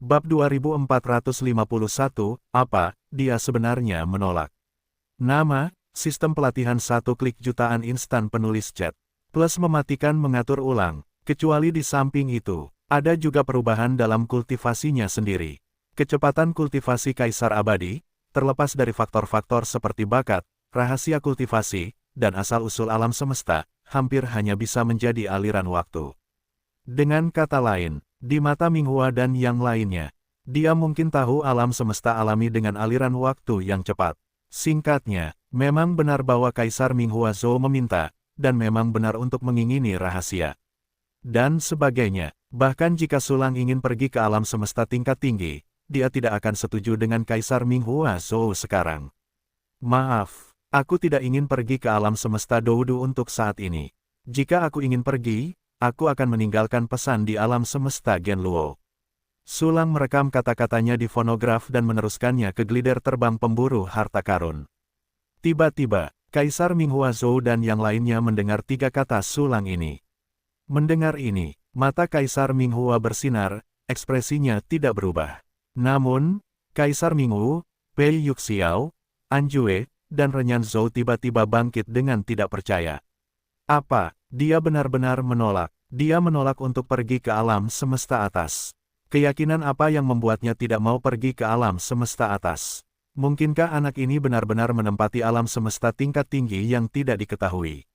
Bab 2451, apa, dia sebenarnya menolak. Nama, sistem pelatihan 1 klik jutaan instan penulis chat. Plus mematikan mengatur ulang, kecuali di samping itu, ada juga perubahan dalam kultivasinya sendiri. Kecepatan kultivasi Kaisar Abadi, terlepas dari faktor-faktor seperti bakat, rahasia kultivasi, dan asal-usul alam semesta, hampir hanya bisa menjadi aliran waktu. Dengan kata lain, di mata Minghua dan yang lainnya, dia mungkin tahu alam semesta alami dengan aliran waktu yang cepat. Singkatnya, memang benar bahwa Kaisar Minghua Zhou meminta, dan memang benar untuk mengingini rahasia. Dan sebagainya, bahkan jika Sulang ingin pergi ke alam semesta tingkat tinggi, dia tidak akan setuju dengan Kaisar Minghua Zhou sekarang. Maaf, aku tidak ingin pergi ke alam semesta Doudu untuk saat ini. Jika aku ingin pergi, aku akan meninggalkan pesan di alam semesta Genluo. Sulang merekam kata-katanya di fonograf dan meneruskannya ke glider terbang pemburu harta karun. Tiba-tiba, Kaisar Minghua Zhou dan yang lainnya mendengar 3 kata Sulang ini. Mendengar ini, mata Kaisar Minghua bersinar, ekspresinya tidak berubah. Namun, Kaisar Minghu, Pei Yuxiao, Anjue, dan Renyan Zhou tiba-tiba bangkit dengan tidak percaya. Apa? Dia benar-benar menolak. Dia menolak untuk pergi ke alam semesta atas. Keyakinan apa yang membuatnya tidak mau pergi ke alam semesta atas? Mungkinkah anak ini benar-benar menempati alam semesta tingkat tinggi yang tidak diketahui?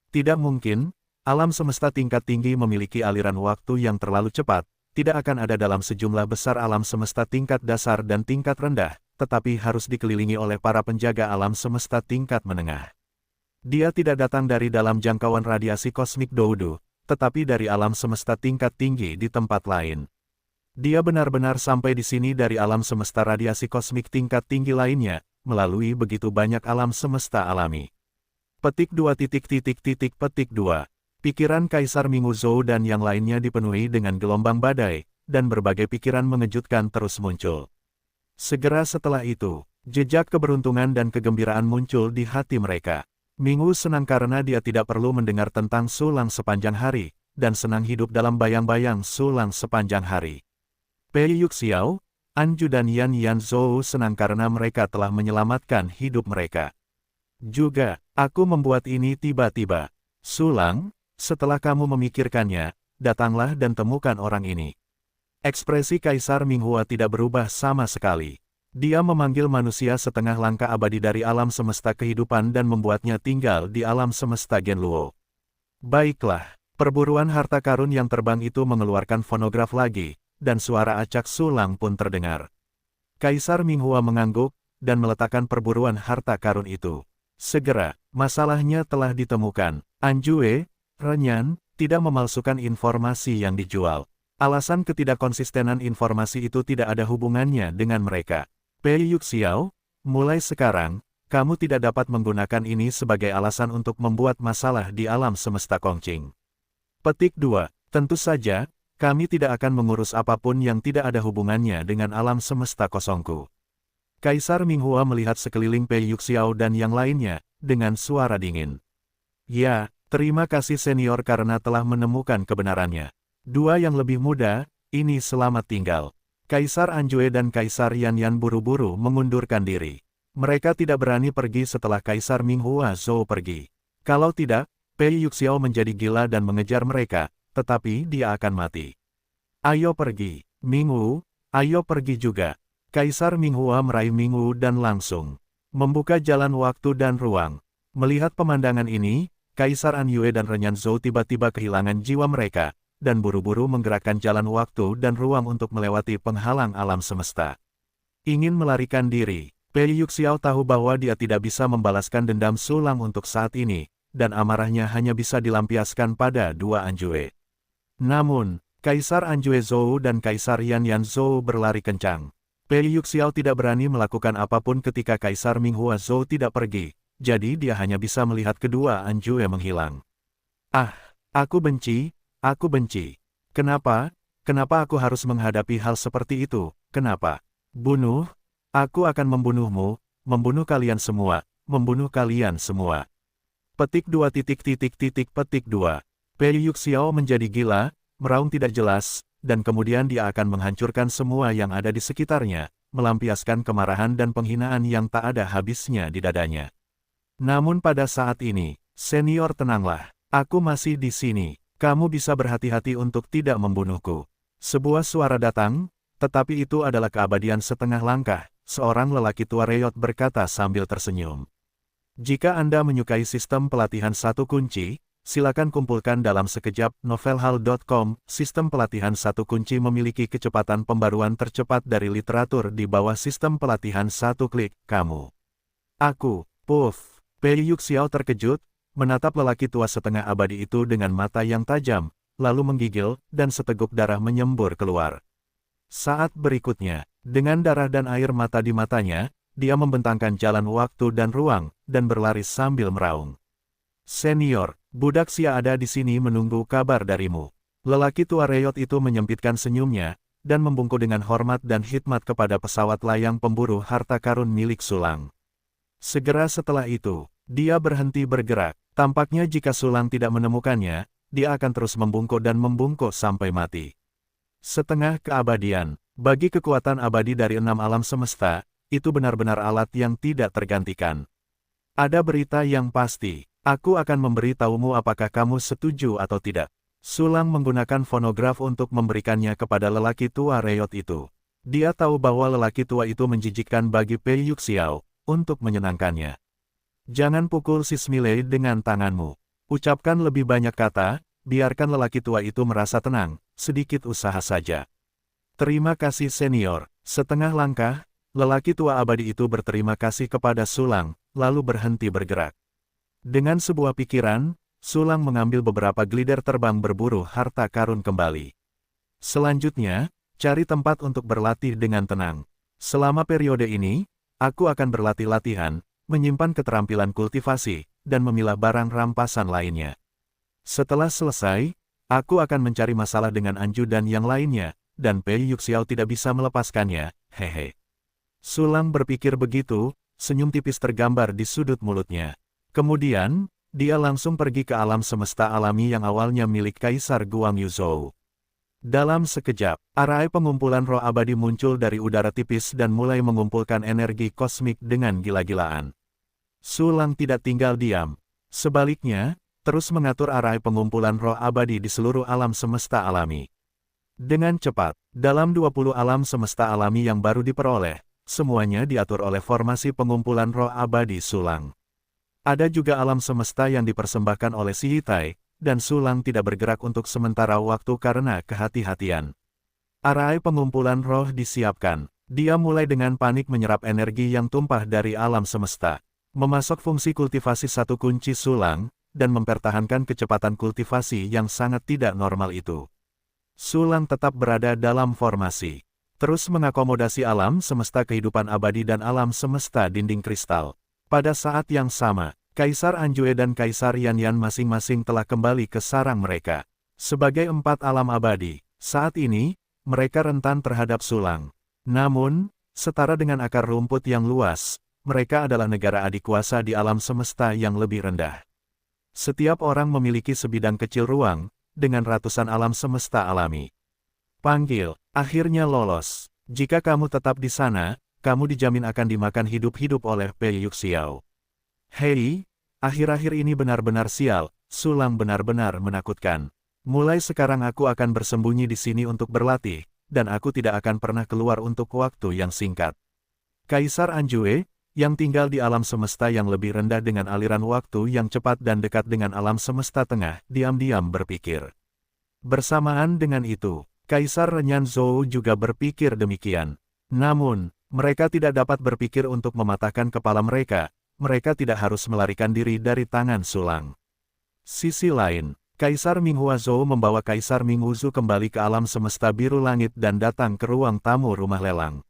Tidak mungkin, alam semesta tingkat tinggi memiliki aliran waktu yang terlalu cepat, tidak akan ada dalam sejumlah besar alam semesta tingkat dasar dan tingkat rendah, tetapi harus dikelilingi oleh para penjaga alam semesta tingkat menengah. Dia tidak datang dari dalam jangkauan radiasi kosmik Doudu, tetapi dari alam semesta tingkat tinggi di tempat lain. Dia benar-benar sampai di sini dari alam semesta radiasi kosmik tingkat tinggi lainnya, melalui begitu banyak alam semesta alami. Petik 2. Pikiran Kaisar Minghua Zhou dan yang lainnya dipenuhi dengan gelombang badai, dan berbagai pikiran mengejutkan terus muncul. Segera setelah itu, jejak keberuntungan dan kegembiraan muncul di hati mereka. Minghu senang karena dia tidak perlu mendengar tentang Sulang sepanjang hari, dan senang hidup dalam bayang-bayang Sulang sepanjang hari. Pei Yuxiao, Anju dan Yan Zhou senang karena mereka telah menyelamatkan hidup mereka. Juga, aku membuat ini tiba-tiba. Sulang, setelah kamu memikirkannya, datanglah dan temukan orang ini. Ekspresi Kaisar Minghua tidak berubah sama sekali. Dia memanggil manusia setengah langkah abadi dari alam semesta kehidupan dan membuatnya tinggal di alam semesta Genluo. Baiklah, perburuan harta karun yang terbang itu mengeluarkan fonograf lagi, dan suara acak Sulang pun terdengar. Kaisar Minghua mengangguk, dan meletakkan perburuan harta karun itu. Segera, masalahnya telah ditemukan. Anjue, Renyan, tidak memalsukan informasi yang dijual. Alasan ketidakkonsistenan informasi itu tidak ada hubungannya dengan mereka. Pei Yuxiao, mulai sekarang, kamu tidak dapat menggunakan ini sebagai alasan untuk membuat masalah di alam semesta Kongqing. Petik 2. Tentu saja, kami tidak akan mengurus apapun yang tidak ada hubungannya dengan alam semesta kosongku. Kaisar Minghua melihat sekeliling Pei Yuxiao dan yang lainnya, dengan suara dingin. Ya, terima kasih senior karena telah menemukan kebenarannya. 2 yang lebih muda, ini selamat tinggal. Kaisar Anjue dan Kaisar Yan buru-buru mengundurkan diri. Mereka tidak berani pergi setelah Kaisar Minghua Zhou pergi. Kalau tidak, Pei Yuxiao menjadi gila dan mengejar mereka, tetapi dia akan mati. Ayo pergi, Minghu, ayo pergi juga. Kaisar Minghua meraih Minghu dan langsung membuka jalan waktu dan ruang. Melihat pemandangan ini, Kaisar Anjue dan Renyan Zhou tiba-tiba kehilangan jiwa mereka, dan buru-buru menggerakkan jalan waktu dan ruang untuk melewati penghalang alam semesta. Ingin melarikan diri, Pei Yuxiao tahu bahwa dia tidak bisa membalaskan dendam Sulang untuk saat ini, dan amarahnya hanya bisa dilampiaskan pada 2 Anjue. Namun, Kaisar Anjue Zhou dan Kaisar Yan Zhou berlari kencang. Pei Yuxiao tidak berani melakukan apapun ketika Kaisar Minghua Zhou tidak pergi, jadi dia hanya bisa melihat kedua Anjue menghilang. Ah, aku benci. Aku benci. Kenapa? Kenapa aku harus menghadapi hal seperti itu? Kenapa? Bunuh? Aku akan membunuhmu, membunuh kalian semua, membunuh kalian semua. Petik 2. Pei Yuxiao menjadi gila, meraung tidak jelas, dan kemudian dia akan menghancurkan semua yang ada di sekitarnya, melampiaskan kemarahan dan penghinaan yang tak ada habisnya di dadanya. Namun pada saat ini, senior tenanglah, aku masih di sini, kamu bisa berhati-hati untuk tidak membunuhku. Sebuah suara datang, tetapi itu adalah keabadian setengah langkah, seorang lelaki tua Reyot berkata sambil tersenyum. Jika Anda menyukai sistem pelatihan satu kunci, silakan kumpulkan dalam sekejap novelhal.com. Sistem pelatihan satu kunci memiliki kecepatan pembaruan tercepat dari literatur di bawah sistem pelatihan satu klik. Kamu. Aku, Puff. Pei Yuxiao terkejut, menatap lelaki tua setengah abadi itu dengan mata yang tajam, lalu menggigil, dan seteguk darah menyembur keluar. Saat berikutnya, dengan darah dan air mata di matanya, dia membentangkan jalan waktu dan ruang, dan berlari sambil meraung. Senior, budak Xia ada di sini menunggu kabar darimu. Lelaki tua Reyot itu menyempitkan senyumnya, dan membungkuk dengan hormat dan khidmat kepada pesawat layang pemburu harta karun milik Sulang. Segera setelah itu, dia berhenti bergerak. Tampaknya jika Sulang tidak menemukannya, dia akan terus membungkuk dan membungkuk sampai mati. Setengah keabadian, bagi kekuatan abadi dari 6 alam semesta, itu benar-benar alat yang tidak tergantikan. Ada berita yang pasti. Aku akan memberitahumu apakah kamu setuju atau tidak. Sulang menggunakan fonograf untuk memberikannya kepada lelaki tua Reyot itu. Dia tahu bahwa lelaki tua itu menjijikkan bagi Pei Yuxiao, untuk menyenangkannya. Jangan pukul si Smiley dengan tanganmu. Ucapkan lebih banyak kata, biarkan lelaki tua itu merasa tenang, sedikit usaha saja. Terima kasih senior. Setengah langkah, lelaki tua abadi itu berterima kasih kepada Sulang, lalu berhenti bergerak. Dengan sebuah pikiran, Sulang mengambil beberapa glider terbang berburu harta karun kembali. Selanjutnya, cari tempat untuk berlatih dengan tenang. Selama periode ini, aku akan berlatih latihan, menyimpan keterampilan kultivasi, dan memilah barang rampasan lainnya. Setelah selesai, aku akan mencari masalah dengan Anju dan yang lainnya, dan Pei Yuxiao tidak bisa melepaskannya, hehe. Sulang berpikir begitu, senyum tipis tergambar di sudut mulutnya. Kemudian, dia langsung pergi ke alam semesta alami yang awalnya milik Kaisar Guang Yuzhou. Dalam sekejap, arai pengumpulan roh abadi muncul dari udara tipis dan mulai mengumpulkan energi kosmik dengan gila-gilaan. Sulang tidak tinggal diam. Sebaliknya, terus mengatur arai pengumpulan roh abadi di seluruh alam semesta alami. Dengan cepat, dalam 20 alam semesta alami yang baru diperoleh, semuanya diatur oleh formasi pengumpulan roh abadi Sulang. Ada juga alam semesta yang dipersembahkan oleh Si Hitai, dan Sulang tidak bergerak untuk sementara waktu karena kehati-hatian. Arai pengumpulan roh disiapkan. Dia mulai dengan panik menyerap energi yang tumpah dari alam semesta. Memasok fungsi kultivasi satu kunci Sulang, dan mempertahankan kecepatan kultivasi yang sangat tidak normal itu. Sulang tetap berada dalam formasi. Terus mengakomodasi alam semesta kehidupan abadi dan alam semesta dinding kristal. Pada saat yang sama, Kaisar Anjue dan Kaisar Yanyan masing-masing telah kembali ke sarang mereka. Sebagai 4 alam abadi, saat ini, mereka rentan terhadap Sulang. Namun, setara dengan akar rumput yang luas, mereka adalah negara adik kuasa di alam semesta yang lebih rendah. Setiap orang memiliki sebidang kecil ruang, dengan ratusan alam semesta alami. Panggil, akhirnya lolos. Jika kamu tetap di sana, kamu dijamin akan dimakan hidup-hidup oleh Pei Yuxiao. Hei, akhir-akhir ini benar-benar sial, Sulang benar-benar menakutkan. Mulai sekarang aku akan bersembunyi di sini untuk berlatih, dan aku tidak akan pernah keluar untuk waktu yang singkat. Kaisar Anjue, yang tinggal di alam semesta yang lebih rendah dengan aliran waktu yang cepat dan dekat dengan alam semesta tengah, diam-diam berpikir. Bersamaan dengan itu, Kaisar Renyan Zhou juga berpikir demikian. Namun, mereka tidak dapat berpikir untuk mematahkan kepala mereka tidak harus melarikan diri dari tangan Sulang. Sisi lain, Kaisar Minghua Zhou membawa Kaisar Minghuzu kembali ke alam semesta biru langit dan datang ke ruang tamu rumah lelang.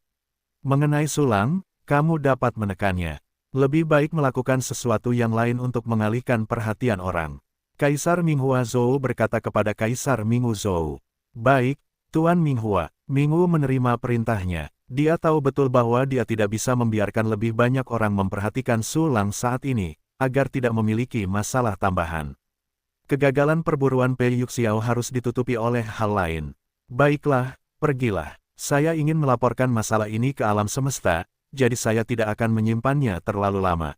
Mengenai Sulang, kamu dapat menekannya. Lebih baik melakukan sesuatu yang lain untuk mengalihkan perhatian orang. Kaisar Minghua Zhou berkata kepada Kaisar Minghu Zhou. Baik, Tuan Minghua. Minghu menerima perintahnya. Dia tahu betul bahwa dia tidak bisa membiarkan lebih banyak orang memperhatikan Sulang saat ini, agar tidak memiliki masalah tambahan. Kegagalan perburuan Pei Yuxiao harus ditutupi oleh hal lain. Baiklah, pergilah. Saya ingin melaporkan masalah ini ke alam semesta, jadi saya tidak akan menyimpannya terlalu lama.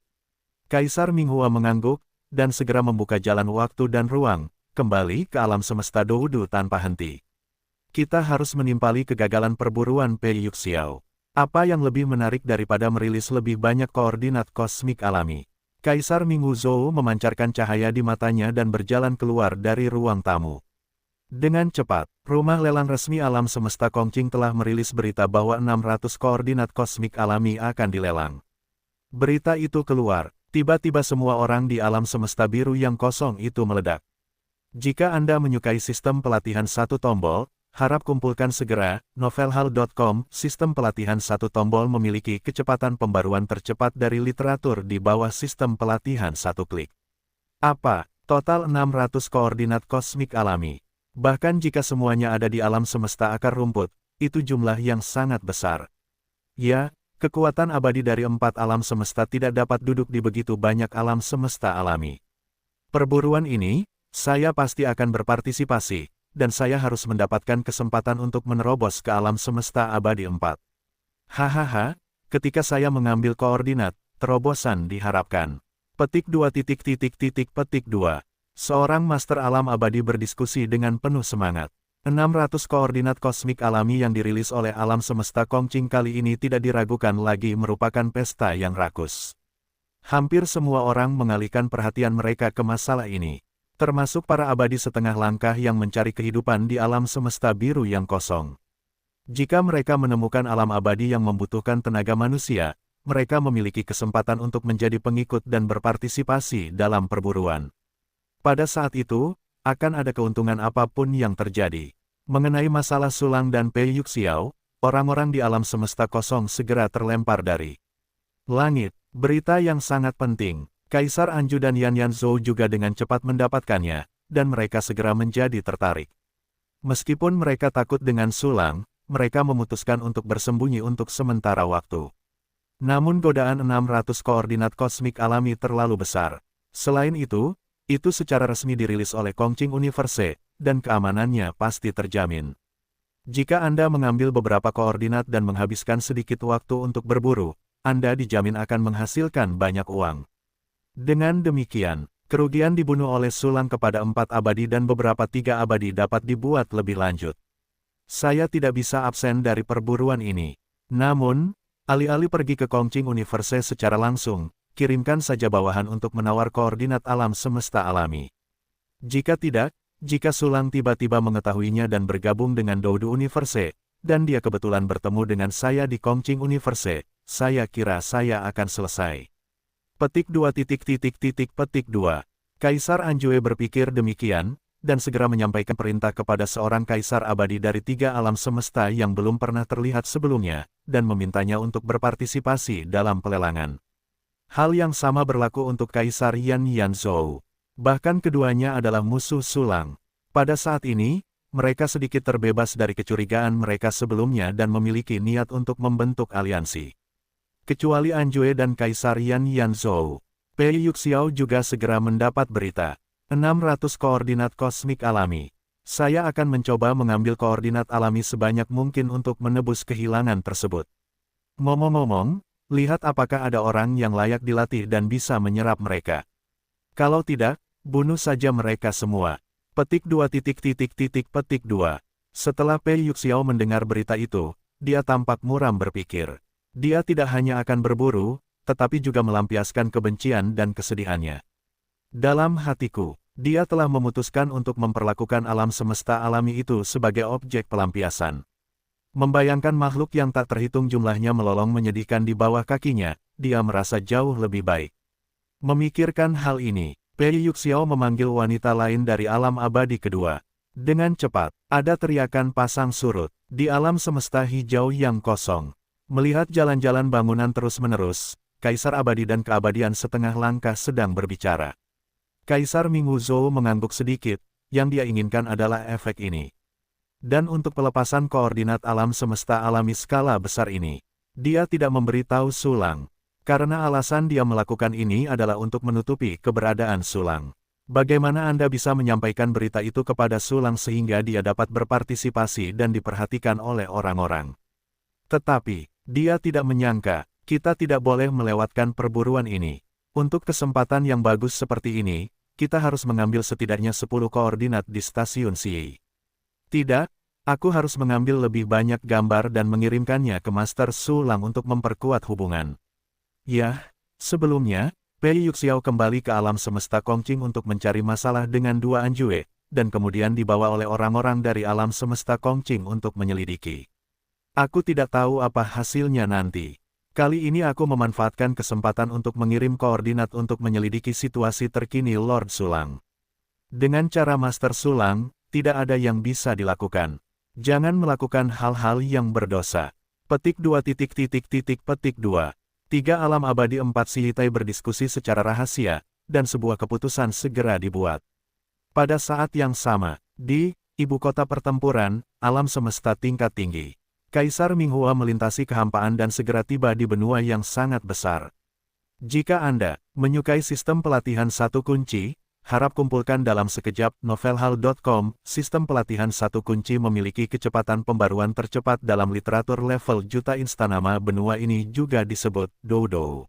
Kaisar Minghua mengangguk, dan segera membuka jalan waktu dan ruang, kembali ke alam semesta Doudu tanpa henti. Kita harus menimpali kegagalan perburuan Pei Yuxiao. Apa yang lebih menarik daripada merilis lebih banyak koordinat kosmik alami? Kaisar Minghu Zhou memancarkan cahaya di matanya dan berjalan keluar dari ruang tamu. Dengan cepat, rumah lelang resmi alam semesta Kongqing telah merilis berita bahwa 600 koordinat kosmik alami akan dilelang. Berita itu keluar, tiba-tiba semua orang di alam semesta biru yang kosong itu meledak. Jika Anda menyukai sistem pelatihan satu tombol, harap kumpulkan segera. Novelhal.com, sistem pelatihan satu tombol memiliki kecepatan pembaruan tercepat dari literatur di bawah sistem pelatihan satu klik. Apa? Total 600 koordinat kosmik alami. Bahkan jika semuanya ada di alam semesta akar rumput, itu jumlah yang sangat besar. Ya, kekuatan abadi dari 4 alam semesta tidak dapat duduk di begitu banyak alam semesta alami. Perburuan ini, saya pasti akan berpartisipasi, dan saya harus mendapatkan kesempatan untuk menerobos ke alam semesta abadi 4. Hahaha, ketika saya mengambil koordinat, terobosan diharapkan. Petik 2 petik 2. Seorang master alam abadi berdiskusi dengan penuh semangat. 600 koordinat kosmik alami yang dirilis oleh alam semesta Kongqing kali ini tidak diragukan lagi merupakan pesta yang rakus. Hampir semua orang mengalihkan perhatian mereka ke masalah ini. Termasuk para abadi setengah langkah yang mencari kehidupan di alam semesta biru yang kosong. Jika mereka menemukan alam abadi yang membutuhkan tenaga manusia, mereka memiliki kesempatan untuk menjadi pengikut dan berpartisipasi dalam perburuan. Pada saat itu, akan ada keuntungan apapun yang terjadi. Mengenai masalah Sulang dan Pei Yuxiao, orang-orang di alam semesta kosong segera terlempar dari langit. Berita yang sangat penting. Kaisar Anju dan Yan Zhou juga dengan cepat mendapatkannya, dan mereka segera menjadi tertarik. Meskipun mereka takut dengan Sulang, mereka memutuskan untuk bersembunyi untuk sementara waktu. Namun godaan 600 koordinat kosmik alami terlalu besar. Selain itu secara resmi dirilis oleh Kongqing Universe, dan keamanannya pasti terjamin. Jika Anda mengambil beberapa koordinat dan menghabiskan sedikit waktu untuk berburu, Anda dijamin akan menghasilkan banyak uang. Dengan demikian, kerugian dibunuh oleh Sulang kepada 4 abadi dan beberapa 3 abadi dapat dibuat lebih lanjut. Saya tidak bisa absen dari perburuan ini. Namun, alih-alih pergi ke Kongqing Universe secara langsung, kirimkan saja bawahan untuk menawar koordinat alam semesta alami. Jika tidak, jika Sulang tiba-tiba mengetahuinya dan bergabung dengan Doudu Universe, dan dia kebetulan bertemu dengan saya di Kongqing Universe, saya kira saya akan selesai. Petik 2 petik 2. Kaisar Anjue berpikir demikian, dan segera menyampaikan perintah kepada seorang kaisar abadi dari 3 alam semesta yang belum pernah terlihat sebelumnya, dan memintanya untuk berpartisipasi dalam pelelangan. Hal yang sama berlaku untuk Kaisar Yan Zhou. Bahkan keduanya adalah musuh Sulang. Pada saat ini, mereka sedikit terbebas dari kecurigaan mereka sebelumnya dan memiliki niat untuk membentuk aliansi. Kecuali Anjue dan Kaisar Yan Zhou, Pei Yuxiao juga segera mendapat berita. 600 koordinat kosmik alami. Saya akan mencoba mengambil koordinat alami sebanyak mungkin untuk menebus kehilangan tersebut. Ngomong-ngomong, lihat apakah ada orang yang layak dilatih dan bisa menyerap mereka. Kalau tidak, bunuh saja mereka semua. Petik 2 petik 2. Setelah Pei Yuxiao mendengar berita itu, dia tampak muram berpikir. Dia tidak hanya akan berburu, tetapi juga melampiaskan kebencian dan kesedihannya. Dalam hatiku, dia telah memutuskan untuk memperlakukan alam semesta alami itu sebagai objek pelampiasan. Membayangkan makhluk yang tak terhitung jumlahnya melolong menyedihkan di bawah kakinya, dia merasa jauh lebih baik. Memikirkan hal ini, Pei Yuxiao memanggil wanita lain dari alam abadi kedua. Dengan cepat, ada teriakan pasang surut di alam semesta hijau yang kosong. Melihat jalan-jalan bangunan terus-menerus, Kaisar Abadi dan Keabadian setengah langkah sedang berbicara. Kaisar Minghu Zhou mengangguk sedikit, yang dia inginkan adalah efek ini. Dan untuk pelepasan koordinat alam semesta alami skala besar ini, dia tidak memberitahu Sulang. Karena alasan dia melakukan ini adalah untuk menutupi keberadaan Sulang. Bagaimana Anda bisa menyampaikan berita itu kepada Sulang sehingga dia dapat berpartisipasi dan diperhatikan oleh orang-orang? Tetapi, dia tidak menyangka, kita tidak boleh melewatkan perburuan ini. Untuk kesempatan yang bagus seperti ini, kita harus mengambil setidaknya 10 koordinat di stasiun CI. Tidak, aku harus mengambil lebih banyak gambar dan mengirimkannya ke Master Sulang untuk memperkuat hubungan. Ya, sebelumnya, Pei Yuxiao kembali ke alam semesta Kongqing untuk mencari masalah dengan dua Anjue, dan kemudian dibawa oleh orang-orang dari alam semesta Kongqing untuk menyelidiki. Aku tidak tahu apa hasilnya nanti. Kali ini aku memanfaatkan kesempatan untuk mengirim koordinat untuk menyelidiki situasi terkini Lord Sulang. Dengan cara Master Sulang, tidak ada yang bisa dilakukan. Jangan melakukan hal-hal yang berdosa. Petik 2. 3 alam abadi 4 Sihitai berdiskusi secara rahasia, dan sebuah keputusan segera dibuat. Pada saat yang sama, di ibu kota pertempuran, alam semesta tingkat tinggi, Kaisar Minghua melintasi kehampaan dan segera tiba di benua yang sangat besar. Jika Anda menyukai sistem pelatihan satu kunci, harap kumpulkan dalam sekejap. Novelhal.com. Sistem pelatihan satu kunci memiliki kecepatan pembaruan tercepat dalam literatur level juta instanama. Benua ini juga disebut Doudou.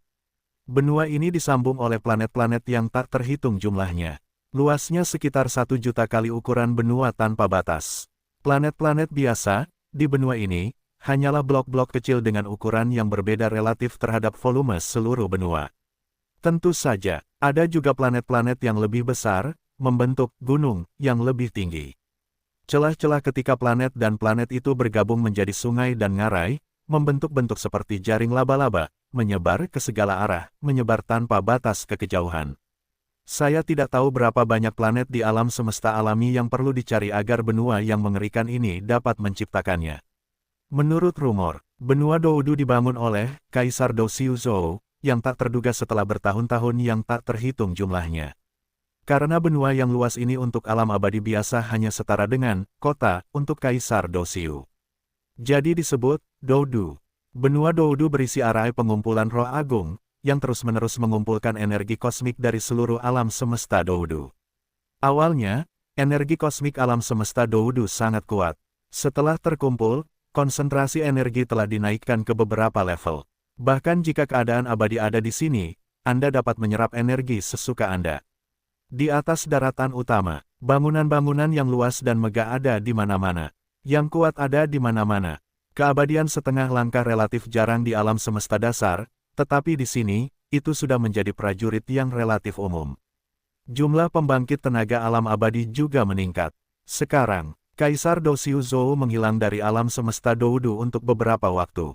Benua ini disambung oleh planet-planet yang tak terhitung jumlahnya. Luasnya sekitar 1 juta kali ukuran benua tanpa batas. Planet-planet biasa di benua ini hanyalah blok-blok kecil dengan ukuran yang berbeda relatif terhadap volume seluruh benua. Tentu saja, ada juga planet-planet yang lebih besar, membentuk gunung yang lebih tinggi. Celah-celah ketika planet dan planet itu bergabung menjadi sungai dan ngarai, membentuk bentuk seperti jaring laba-laba, menyebar ke segala arah, menyebar tanpa batas ke kejauhan. Saya tidak tahu berapa banyak planet di alam semesta alami yang perlu dicari agar benua yang mengerikan ini dapat menciptakannya. Menurut rumor, benua Doudou dibangun oleh Kaisar Dou Xiuzhou, yang tak terduga setelah bertahun-tahun yang tak terhitung jumlahnya. Karena benua yang luas ini untuk alam abadi biasa hanya setara dengan kota untuk Kaisar Dou Xiu. Jadi disebut Doudou. Benua Doudou berisi arai pengumpulan roh agung, yang terus-menerus mengumpulkan energi kosmik dari seluruh alam semesta Doudou. Awalnya, energi kosmik alam semesta Doudou sangat kuat. Setelah terkumpul, konsentrasi energi telah dinaikkan ke beberapa level. Bahkan jika keadaan abadi ada di sini, Anda dapat menyerap energi sesuka Anda. Di atas daratan utama, bangunan-bangunan yang luas dan megah ada di mana-mana. Yang kuat ada di mana-mana. Keabadian setengah langkah relatif jarang di alam semesta dasar, tetapi di sini, itu sudah menjadi prajurit yang relatif umum. Jumlah pembangkit tenaga alam abadi juga meningkat. Sekarang, Kaisar Dou Xiuzhou menghilang dari alam semesta Doudou untuk beberapa waktu.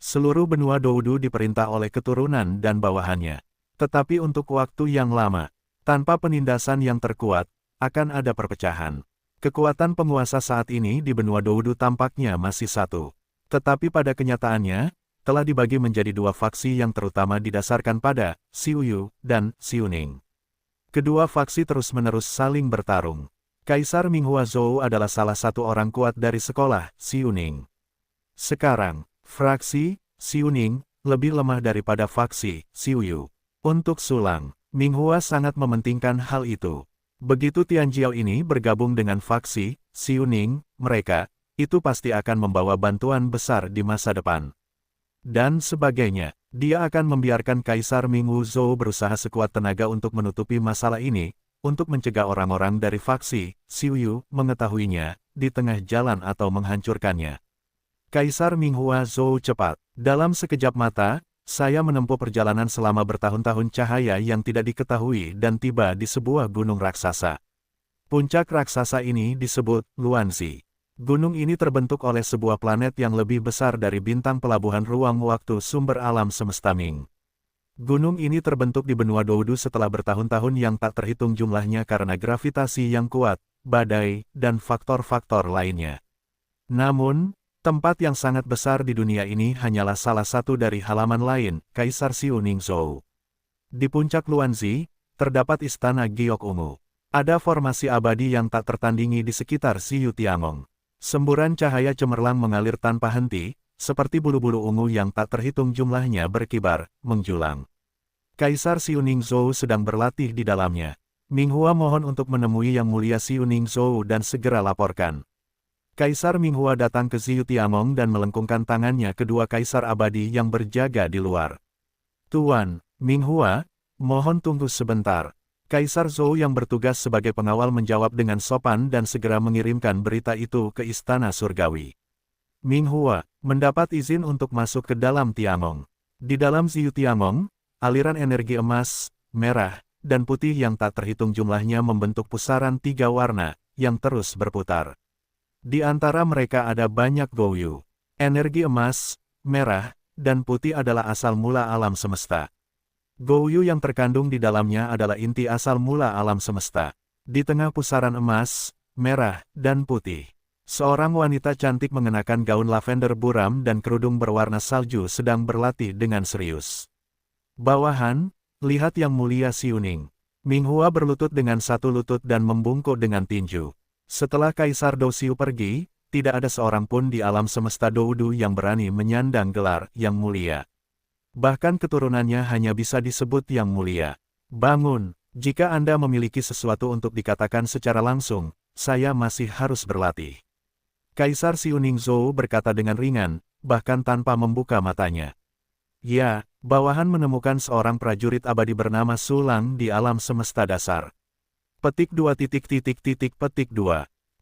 Seluruh benua Doudou diperintah oleh keturunan dan bawahannya. Tetapi untuk waktu yang lama, tanpa penindasan yang terkuat, akan ada perpecahan. Kekuatan penguasa saat ini di benua Doudou tampaknya masih satu. Tetapi pada kenyataannya, telah dibagi menjadi dua faksi yang terutama didasarkan pada Xiuyu dan Xiuning. Kedua faksi terus-menerus saling bertarung. Kaisar Minghua Zhou adalah salah satu orang kuat dari sekolah Xiuning. Sekarang, fraksi Xiuning lebih lemah daripada faksi Xiuyu. Untuk Sulang, Minghua sangat mementingkan hal itu. Begitu Tianjiao ini bergabung dengan faksi Xiuning, mereka itu pasti akan membawa bantuan besar di masa depan. Dan sebagainya, dia akan membiarkan Kaisar Minghua Zhou berusaha sekuat tenaga untuk menutupi masalah ini, untuk mencegah orang-orang dari faksi Xiuyu mengetahuinya di tengah jalan atau menghancurkannya. Kaisar Minghua Zhou cepat. Dalam sekejap mata, saya menempuh perjalanan selama bertahun-tahun cahaya yang tidak diketahui dan tiba di sebuah gunung raksasa. Puncak raksasa ini disebut Luanzi. Gunung ini terbentuk oleh sebuah planet yang lebih besar dari bintang pelabuhan ruang waktu sumber alam semesta Ming. Gunung ini terbentuk di benua Doudou setelah bertahun-tahun yang tak terhitung jumlahnya karena gravitasi yang kuat, badai, dan faktor-faktor lainnya. Namun, tempat yang sangat besar di dunia ini hanyalah salah satu dari halaman lain, Kaisar Xiuning Zhou. Di puncak Luanzi, terdapat istana giok ungu. Ada formasi abadi yang tak tertandingi di sekitar Xiu Tiangong. Semburan cahaya cemerlang mengalir tanpa henti, seperti bulu-bulu ungu yang tak terhitung jumlahnya berkibar, menjulang. Kaisar Xiuning Zhou sedang berlatih di dalamnya. Minghua mohon untuk menemui Yang Mulia Xiu Ningzhou dan segera laporkan. Kaisar Minghua datang ke Xiu Tiangong dan melengkungkan tangannya kedua kaisar abadi yang berjaga di luar. Tuan, Minghua, mohon tunggu sebentar. Kaisar Zhou yang bertugas sebagai pengawal menjawab dengan sopan dan segera mengirimkan berita itu ke Istana Surgawi. Minghua mendapat izin untuk masuk ke dalam Tiangong. Di dalam Xiu Tiangong, aliran energi emas, merah, dan putih yang tak terhitung jumlahnya membentuk pusaran 3 warna, yang terus berputar. Di antara mereka ada banyak Goyu. Energi emas, merah, dan putih adalah asal mula alam semesta. Goyu yang terkandung di dalamnya adalah inti asal mula alam semesta. Di tengah pusaran emas, merah, dan putih, seorang wanita cantik mengenakan gaun lavender buram dan kerudung berwarna salju sedang berlatih dengan serius. Bawahan, lihat Yang Mulia Xiuning. Minghua berlutut dengan satu lutut dan membungkuk dengan tinju. Setelah Kaisar Dou pergi, tidak ada seorang pun di alam semesta Doudu yang berani menyandang gelar Yang Mulia. Bahkan keturunannya hanya bisa disebut Yang Mulia. Bangun, jika Anda memiliki sesuatu untuk dikatakan secara langsung, saya masih harus berlatih. Kaisar Xiu Ningzhou berkata dengan ringan, bahkan tanpa membuka matanya. Ya, bawahan menemukan seorang prajurit abadi bernama Sulang di alam semesta dasar. Petik 2.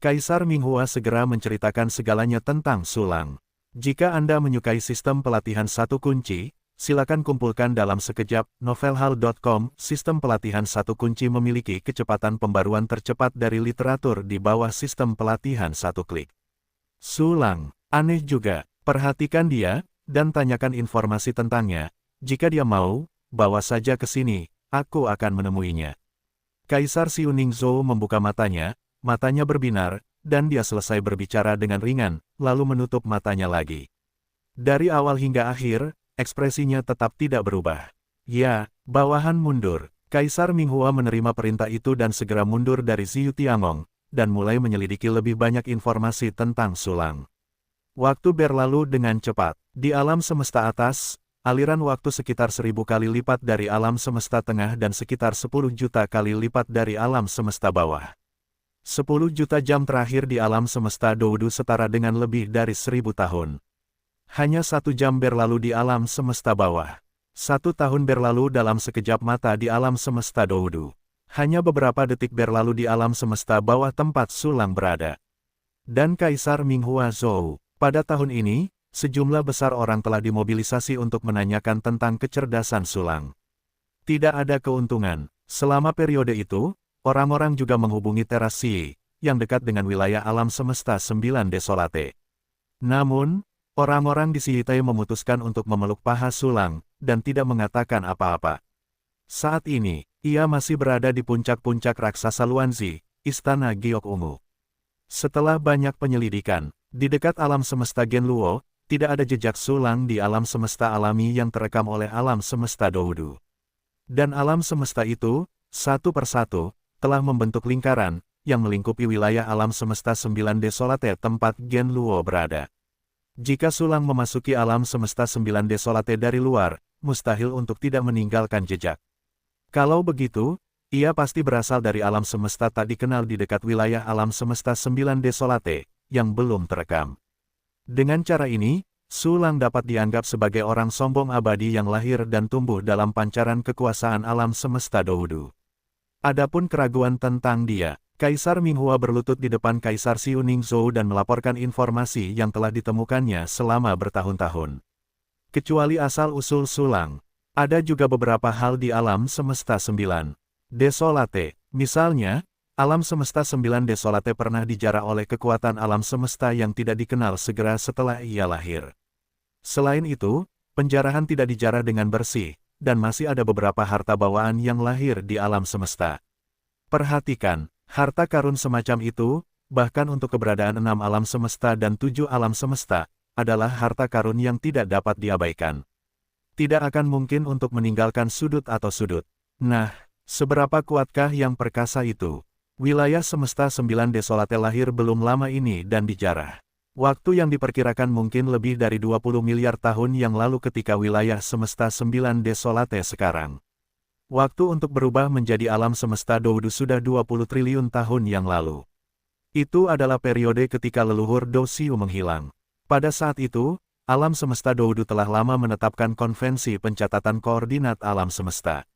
Kaisar Minghua segera menceritakan segalanya tentang Sulang. Jika Anda menyukai sistem pelatihan satu kunci, silakan kumpulkan dalam sekejap. Novelhal.com. Sistem pelatihan satu kunci memiliki kecepatan pembaruan tercepat dari literatur di bawah sistem pelatihan satu klik. Sulang, aneh juga, perhatikan dia, dan tanyakan informasi tentangnya. Jika dia mau, bawa saja ke sini, aku akan menemuinya. Kaisar Xiu Ningzhou membuka matanya berbinar, dan dia selesai berbicara dengan ringan, lalu menutup matanya lagi. Dari awal hingga akhir, ekspresinya tetap tidak berubah. Ya, bawahan mundur. Kaisar Minghua menerima perintah itu dan segera mundur dari Xiu Tiangong, dan mulai menyelidiki lebih banyak informasi tentang Sulang. Waktu berlalu dengan cepat. Di alam semesta atas, aliran waktu sekitar 1000 kali lipat dari alam semesta tengah dan sekitar 10 juta kali lipat dari alam semesta bawah. 10 juta jam terakhir di alam semesta Doudu setara dengan lebih dari 1000 tahun. Hanya 1 jam berlalu di alam semesta bawah. 1 tahun berlalu dalam sekejap mata di alam semesta Doudu. Hanya beberapa detik berlalu di alam semesta bawah tempat Sulang berada. Dan Kaisar Minghua Zhou. Pada tahun ini, sejumlah besar orang telah dimobilisasi untuk menanyakan tentang kecerdasan Sulang. Tidak ada keuntungan. Selama periode itu, orang-orang juga menghubungi teras Xi, yang dekat dengan wilayah alam semesta 9 Desolate. Namun, orang-orang di Xiitei memutuskan untuk memeluk paha Sulang, dan tidak mengatakan apa-apa. Saat ini, ia masih berada di puncak-puncak raksasa Luanzi, Istana Giok Ungu. Setelah banyak penyelidikan, di dekat alam semesta Genluo, tidak ada jejak Sulang di alam semesta alami yang terekam oleh alam semesta Doudu. Dan alam semesta itu, satu persatu, telah membentuk lingkaran, yang melingkupi wilayah alam semesta 9 Desolate tempat Genluo berada. Jika Sulang memasuki alam semesta 9 Desolate dari luar, mustahil untuk tidak meninggalkan jejak. Kalau begitu, ia pasti berasal dari alam semesta tak dikenal di dekat wilayah alam semesta 9 Desolate, yang belum terekam. Dengan cara ini, Sulang dapat dianggap sebagai orang sombong abadi yang lahir dan tumbuh dalam pancaran kekuasaan alam semesta Doudu. Adapun keraguan tentang dia, Kaisar Minghua berlutut di depan Kaisar Xiu Ningzhou dan melaporkan informasi yang telah ditemukannya selama bertahun-tahun. Kecuali asal-usul Sulang, ada juga beberapa hal di alam semesta 9 Desolate. Misalnya, alam semesta 9 Desolate pernah dijarah oleh kekuatan alam semesta yang tidak dikenal segera setelah ia lahir. Selain itu, penjarahan tidak dijarah dengan bersih, dan masih ada beberapa harta bawaan yang lahir di alam semesta. Perhatikan, harta karun semacam itu, bahkan untuk keberadaan 6 alam semesta dan 7 alam semesta, adalah harta karun yang tidak dapat diabaikan. Tidak akan mungkin untuk meninggalkan sudut atau sudut. Nah, seberapa kuatkah yang perkasa itu? Wilayah semesta 9 Desolate lahir belum lama ini dan dijarah. Waktu yang diperkirakan mungkin lebih dari 20 miliar tahun yang lalu ketika wilayah semesta 9 Desolate sekarang. Waktu untuk berubah menjadi alam semesta Doudu sudah 20 triliun tahun yang lalu. Itu adalah periode ketika leluhur Dosiu menghilang. Pada saat itu, alam semesta Doudu telah lama menetapkan konvensi pencatatan koordinat alam semesta.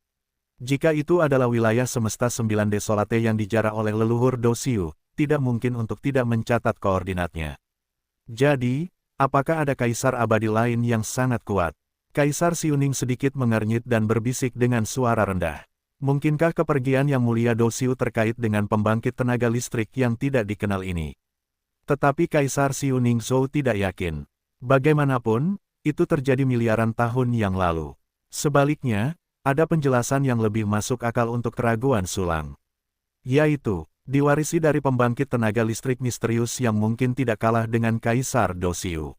Jika itu adalah wilayah semesta 9 desolate yang dijarah oleh leluhur Dosiu, tidak mungkin untuk tidak mencatat koordinatnya. Jadi, apakah ada kaisar abadi lain yang sangat kuat? Kaisar Siuning sedikit mengernyit dan berbisik dengan suara rendah. Mungkinkah kepergian yang mulia Dosiu terkait dengan pembangkit tenaga listrik yang tidak dikenal ini? Tetapi Kaisar Siuning Zhou tidak yakin. Bagaimanapun, itu terjadi miliaran tahun yang lalu. Sebaliknya, ada penjelasan yang lebih masuk akal untuk keraguan Sulang. Yaitu, diwarisi dari pembangkit tenaga listrik misterius yang mungkin tidak kalah dengan Kaisar Dosiu.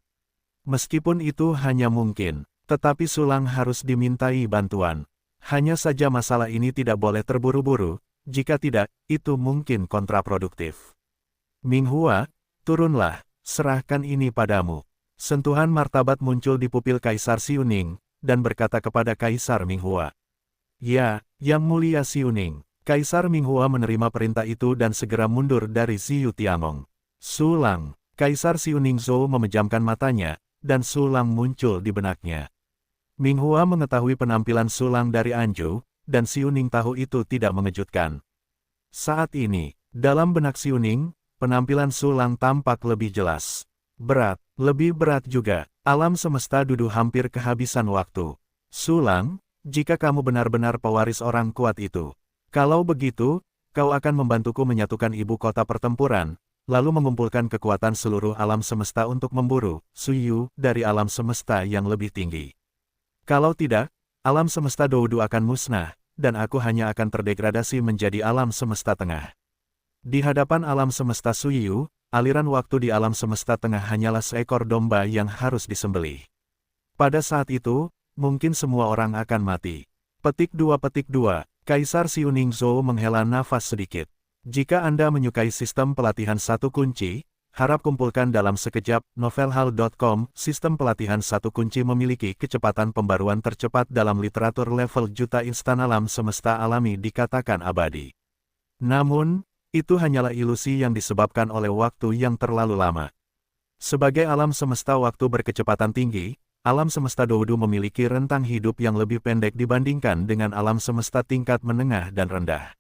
Meskipun itu hanya mungkin, tetapi Sulang harus dimintai bantuan. Hanya saja masalah ini tidak boleh terburu-buru, jika tidak, itu mungkin kontraproduktif. Minghua, turunlah, serahkan ini padamu. Sentuhan martabat muncul di pupil Kaisar Siuning, dan berkata kepada Kaisar Minghua. Ya, Yang Mulia Siuning. Kaisar Minghua menerima perintah itu dan segera mundur dari Ziyu Tiangong. Sulang, Kaisar Siuning Zhou memejamkan matanya, dan Sulang muncul di benaknya. Minghua mengetahui penampilan Sulang dari Anju, dan Siuning tahu itu tidak mengejutkan. Saat ini, dalam benak Siuning, penampilan Sulang tampak lebih jelas. Berat, lebih berat juga, alam semesta duduk hampir kehabisan waktu. Sulang, jika kamu benar-benar pewaris orang kuat itu. Kalau begitu, kau akan membantuku menyatukan ibu kota pertempuran, lalu mengumpulkan kekuatan seluruh alam semesta untuk memburu Suyu dari alam semesta yang lebih tinggi. Kalau tidak, alam semesta Doudu akan musnah, dan aku hanya akan terdegradasi menjadi alam semesta tengah. Di hadapan alam semesta Suyu, aliran waktu di alam semesta tengah hanyalah seekor domba yang harus disembelih. Pada saat itu, mungkin semua orang akan mati. Petik 2. Kaisar Siuning Zhou menghela nafas sedikit. Jika Anda menyukai sistem pelatihan satu kunci, harap kumpulkan dalam sekejap. Novelhal.com. Sistem pelatihan satu kunci memiliki kecepatan pembaruan tercepat dalam literatur level juta instan alam semesta alami dikatakan abadi. Namun, itu hanyalah ilusi yang disebabkan oleh waktu yang terlalu lama. Sebagai alam semesta waktu berkecepatan tinggi, alam semesta Doudu memiliki rentang hidup yang lebih pendek dibandingkan dengan alam semesta tingkat menengah dan rendah.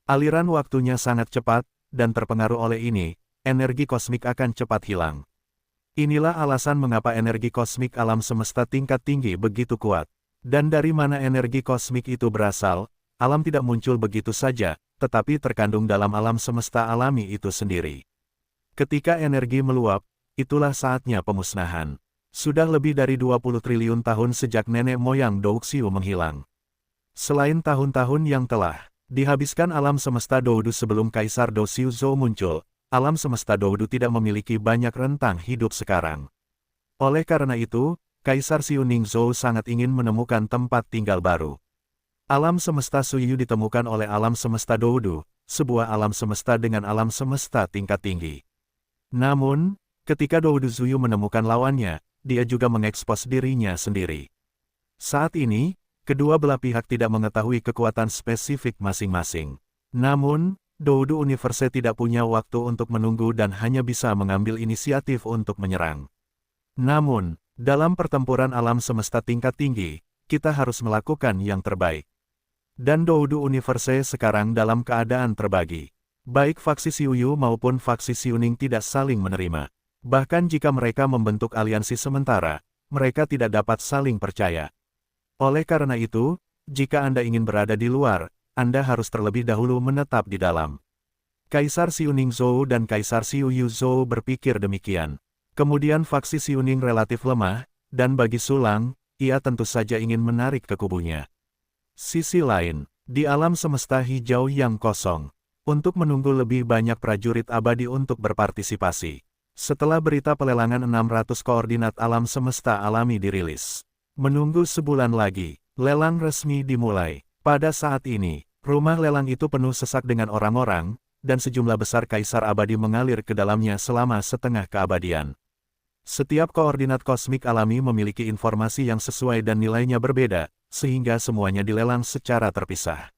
Aliran waktunya sangat cepat, dan terpengaruh oleh ini, energi kosmik akan cepat hilang. Inilah alasan mengapa energi kosmik alam semesta tingkat tinggi begitu kuat. Dan dari mana energi kosmik itu berasal? Alam tidak muncul begitu saja, tetapi terkandung dalam alam semesta alami itu sendiri. Ketika energi meluap, itulah saatnya pemusnahan. Sudah lebih dari 20 triliun tahun sejak nenek moyang Douxiu menghilang. Selain tahun-tahun yang telah dihabiskan alam semesta Doudu sebelum Kaisar Dosiu Zhou muncul, alam semesta Doudu tidak memiliki banyak rentang hidup sekarang. Oleh karena itu, Kaisar Siuning Zhou sangat ingin menemukan tempat tinggal baru. Alam semesta Suyu ditemukan oleh alam semesta Doudu, sebuah alam semesta dengan alam semesta tingkat tinggi. Namun, ketika Doudu Zuyu menemukan lawannya, dia juga mengekspos dirinya sendiri. Saat ini, kedua belah pihak tidak mengetahui kekuatan spesifik masing-masing. Namun, Doudu Universe tidak punya waktu untuk menunggu dan hanya bisa mengambil inisiatif untuk menyerang. Namun, dalam pertempuran alam semesta tingkat tinggi, kita harus melakukan yang terbaik. Dan Doudu Universe sekarang dalam keadaan terbagi. Baik faksi Siuyu maupun faksi Siuning tidak saling menerima. Bahkan jika mereka membentuk aliansi sementara, mereka tidak dapat saling percaya. Oleh karena itu, jika Anda ingin berada di luar, Anda harus terlebih dahulu menetap di dalam. Kaisar Siuning Zhou dan Kaisar Siuyu Zhou berpikir demikian. Kemudian faksi Siuning relatif lemah, dan bagi Sulang, ia tentu saja ingin menarik ke kubunya. Sisi lain, di alam semesta hijau yang kosong, untuk menunggu lebih banyak prajurit abadi untuk berpartisipasi. Setelah berita pelelangan 600 koordinat alam semesta alami dirilis. Menunggu sebulan lagi, lelang resmi dimulai. Pada saat ini, rumah lelang itu penuh sesak dengan orang-orang, dan sejumlah besar kaisar abadi mengalir ke dalamnya selama setengah keabadian. Setiap koordinat kosmik alami memiliki informasi yang sesuai dan nilainya berbeda, sehingga semuanya dilelang secara terpisah.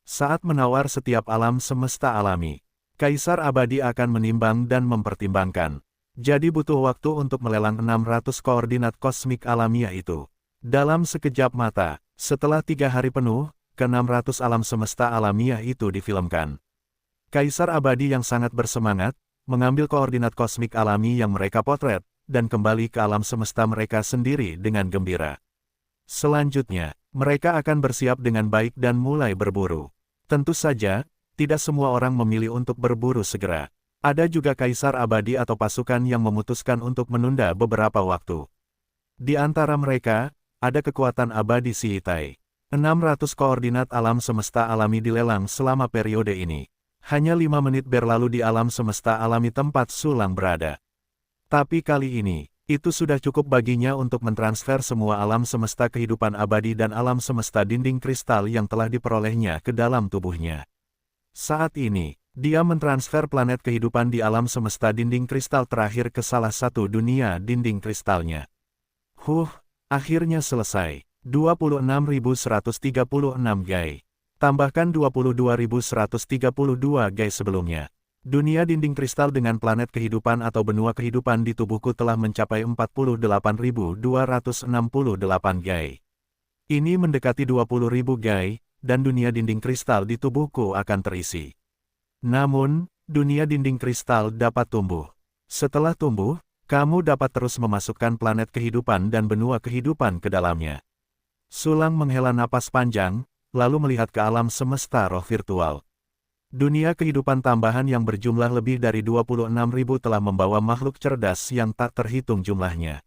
Saat menawar setiap alam semesta alami, Kaisar Abadi akan menimbang dan mempertimbangkan. Jadi butuh waktu untuk melelang 600 koordinat kosmik alamiah itu. Dalam sekejap mata, setelah 3 hari penuh, ke-600 alam semesta alamiah itu difilmkan. Kaisar Abadi yang sangat bersemangat, mengambil koordinat kosmik alami yang mereka potret, dan kembali ke alam semesta mereka sendiri dengan gembira. Selanjutnya, mereka akan bersiap dengan baik dan mulai berburu. Tentu saja, tidak semua orang memilih untuk berburu segera. Ada juga Kaisar Abadi atau pasukan yang memutuskan untuk menunda beberapa waktu. Di antara mereka, ada kekuatan abadi Sihitai. 600 koordinat alam semesta alami dilelang selama periode ini. Hanya 5 menit berlalu di alam semesta alami tempat Sulang berada. Tapi kali ini, itu sudah cukup baginya untuk mentransfer semua alam semesta kehidupan abadi dan alam semesta dinding kristal yang telah diperolehnya ke dalam tubuhnya. Saat ini, dia mentransfer planet kehidupan di alam semesta dinding kristal terakhir ke salah satu dunia dinding kristalnya. Akhirnya selesai. 26.136 gai. Tambahkan 22.132 gai sebelumnya. Dunia dinding kristal dengan planet kehidupan atau benua kehidupan di tubuhku telah mencapai 48.268 gai. Ini mendekati 20.000 gai, dan dunia dinding kristal di tubuhku akan terisi. Namun, dunia dinding kristal dapat tumbuh. Setelah tumbuh, kamu dapat terus memasukkan planet kehidupan dan benua kehidupan ke dalamnya. Sulang menghela napas panjang, lalu melihat ke alam semesta roh virtual. Dunia kehidupan tambahan yang berjumlah lebih dari 26.000 telah membawa makhluk cerdas yang tak terhitung jumlahnya.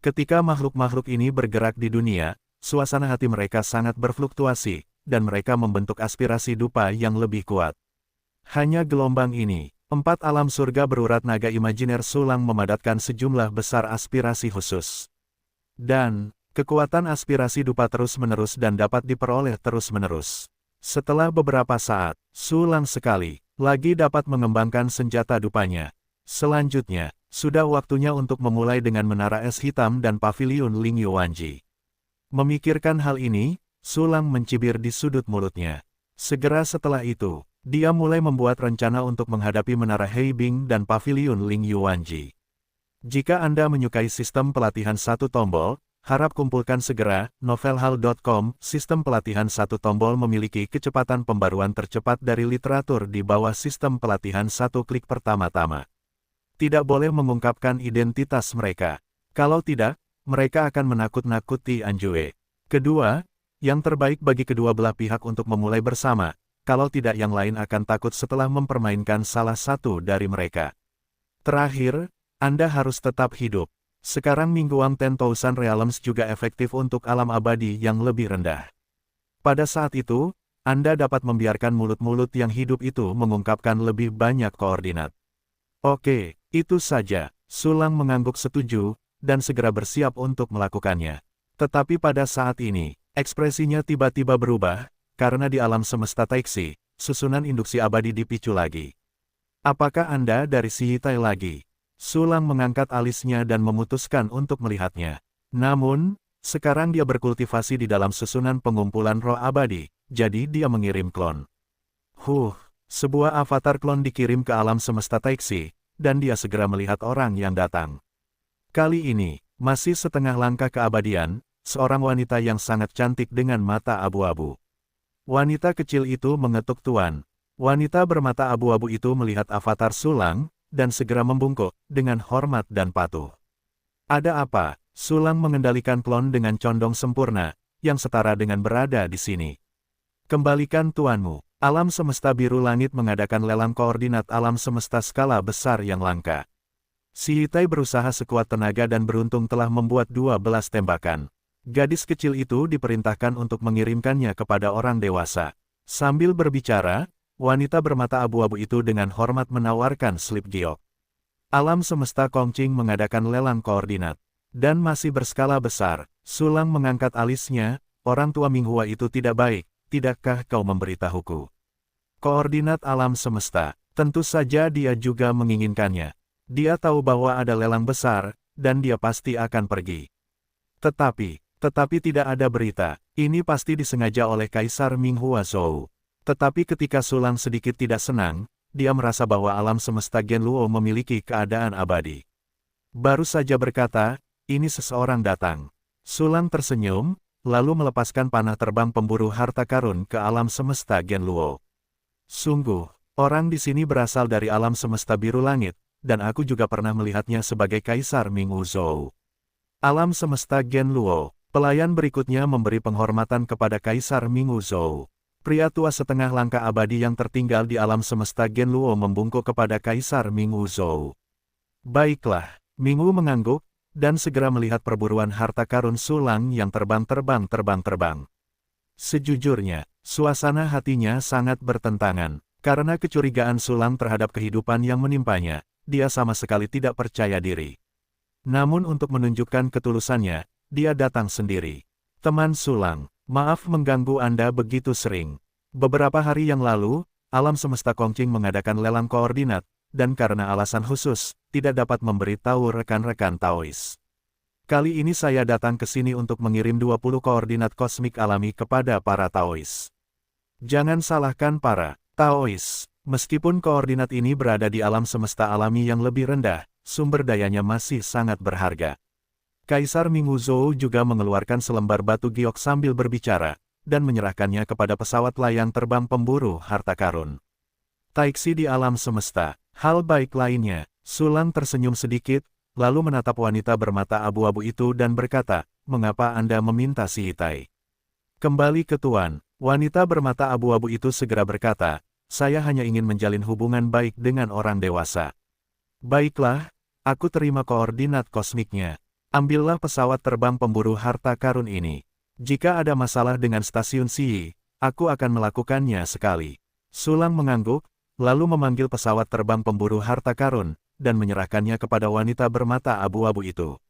Ketika makhluk-makhluk ini bergerak di dunia, suasana hati mereka sangat berfluktuasi, dan mereka membentuk aspirasi dupa yang lebih kuat. Hanya gelombang ini, 4 alam surga berurat naga imajiner Sulang memadatkan sejumlah besar aspirasi khusus. Dan, kekuatan aspirasi dupa terus-menerus dan dapat diperoleh terus-menerus. Setelah beberapa saat, Sulang sekali lagi dapat mengembangkan senjata dupanya. Selanjutnya, sudah waktunya untuk memulai dengan menara es hitam dan paviliun Ling Yuanji. Memikirkan hal ini, Sulang mencibir di sudut mulutnya. Segera setelah itu, dia mulai membuat rencana untuk menghadapi menara Heibing dan paviliun Ling Yuanji. Jika Anda menyukai sistem pelatihan satu tombol, harap kumpulkan segera. Novelhal.com, sistem pelatihan satu tombol memiliki kecepatan pembaruan tercepat dari literatur di bawah sistem pelatihan satu klik pertama-tama. Tidak boleh mengungkapkan identitas mereka. Kalau tidak, mereka akan menakut-nakuti Anjue. Kedua, yang terbaik bagi kedua belah pihak untuk memulai bersama, kalau tidak yang lain akan takut setelah mempermainkan salah satu dari mereka. Terakhir, Anda harus tetap hidup. Sekarang Mingguang 10,000 Realms juga efektif untuk alam abadi yang lebih rendah. Pada saat itu, Anda dapat membiarkan mulut-mulut yang hidup itu mengungkapkan lebih banyak koordinat. Oke, itu saja. Sulang mengangguk setuju, dan segera bersiap untuk melakukannya. Tetapi pada saat ini, ekspresinya tiba-tiba berubah, karena di alam semesta Taixi, susunan induksi abadi dipicu lagi. Apakah Anda dari Sihitai lagi? Sulang mengangkat alisnya dan memutuskan untuk melihatnya. Namun, sekarang dia berkultivasi di dalam susunan pengumpulan roh abadi, jadi dia mengirim klon. Sebuah avatar klon dikirim ke alam semesta Taixi, dan dia segera melihat orang yang datang. Kali ini, masih setengah langkah keabadian, seorang wanita yang sangat cantik dengan mata abu-abu. Wanita kecil itu mengetuk tuan. Wanita bermata abu-abu itu melihat avatar Sulang, dan segera membungkuk, dengan hormat dan patuh. Ada apa? Sulang mengendalikan klon dengan condong sempurna, yang setara dengan berada di sini. Kembalikan tuanmu. Alam semesta biru langit mengadakan lelang koordinat alam semesta skala besar yang langka. Sihitai berusaha sekuat tenaga dan beruntung telah membuat 12 tembakan. Gadis kecil itu diperintahkan untuk mengirimkannya kepada orang dewasa. Sambil berbicara, wanita bermata abu-abu itu dengan hormat menawarkan slip giok. Alam semesta Kongqing mengadakan lelang koordinat. Dan masih berskala besar, Sulang mengangkat alisnya, orang tua Minghua itu tidak baik, tidakkah kau memberitahuku? Koordinat alam semesta, tentu saja dia juga menginginkannya. Dia tahu bahwa ada lelang besar, dan dia pasti akan pergi. Tetapi, Tetapi tidak ada berita. Ini pasti disengaja oleh Kaisar Ming Huazhou. Tetapi ketika Sulang sedikit tidak senang, dia merasa bahwa alam semesta Genluo memiliki keadaan abadi. Baru saja berkata, ini seseorang datang. Sulang tersenyum, lalu melepaskan panah terbang pemburu harta karun ke alam semesta Genluo. Sungguh, orang di sini berasal dari alam semesta biru langit, dan aku juga pernah melihatnya sebagai Kaisar Ming Huazhou. Alam semesta Genluo. Pelayan berikutnya memberi penghormatan kepada Kaisar Ming Huazhou. Pria tua setengah langkah abadi yang tertinggal di alam semesta Genluo membungkuk kepada Kaisar Ming Huazhou. Baiklah, Ming Wu mengangguk, dan segera melihat perburuan harta karun Sulang yang terbang. Sejujurnya, suasana hatinya sangat bertentangan. Karena kecurigaan Sulang terhadap kehidupan yang menimpanya, dia sama sekali tidak percaya diri. Namun untuk menunjukkan ketulusannya, dia datang sendiri. Teman Sulang, maaf mengganggu Anda begitu sering. Beberapa hari yang lalu, alam semesta Kongqing mengadakan lelang koordinat, dan karena alasan khusus, tidak dapat memberitahu rekan-rekan Taois. Kali ini saya datang ke sini untuk mengirim 20 koordinat kosmik alami kepada para Taois. Jangan salahkan para Taois, meskipun koordinat ini berada di alam semesta alami yang lebih rendah, sumber dayanya masih sangat berharga. Kaisar Ming Huazhou juga mengeluarkan selembar batu giok sambil berbicara, dan menyerahkannya kepada pesawat layang terbang pemburu harta karun. Taiksi di alam semesta, hal baik lainnya. Sulang tersenyum sedikit, lalu menatap wanita bermata abu-abu itu dan berkata, mengapa Anda meminta si Hitai? Kembali ke Tuan, wanita bermata abu-abu itu segera berkata, saya hanya ingin menjalin hubungan baik dengan orang dewasa. Baiklah, aku terima koordinat kosmiknya. Ambillah pesawat terbang pemburu harta karun ini. Jika ada masalah dengan stasiun Xi, aku akan melakukannya sekali. Sulang mengangguk, lalu memanggil pesawat terbang pemburu harta karun, dan menyerahkannya kepada wanita bermata abu-abu itu.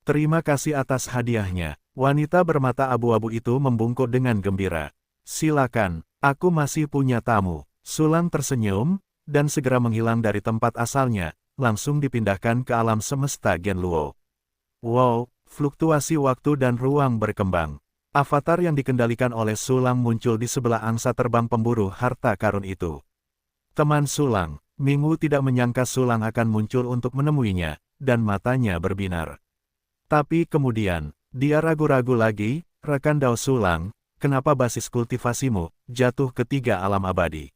Terima kasih atas hadiahnya. Wanita bermata abu-abu itu membungkuk dengan gembira. Silakan, aku masih punya tamu. Sulang tersenyum, dan segera menghilang dari tempat asalnya, langsung dipindahkan ke alam semesta Genluo. Wow, fluktuasi waktu dan ruang berkembang. Avatar yang dikendalikan oleh Sulang muncul di sebelah angsa terbang pemburu harta karun itu. Teman Sulang, Ming Wu tidak menyangka Sulang akan muncul untuk menemuinya, dan matanya berbinar. Tapi kemudian, dia ragu-ragu lagi, rekan Dao Sulang, kenapa basis kultivasimu jatuh ke 3 alam abadi?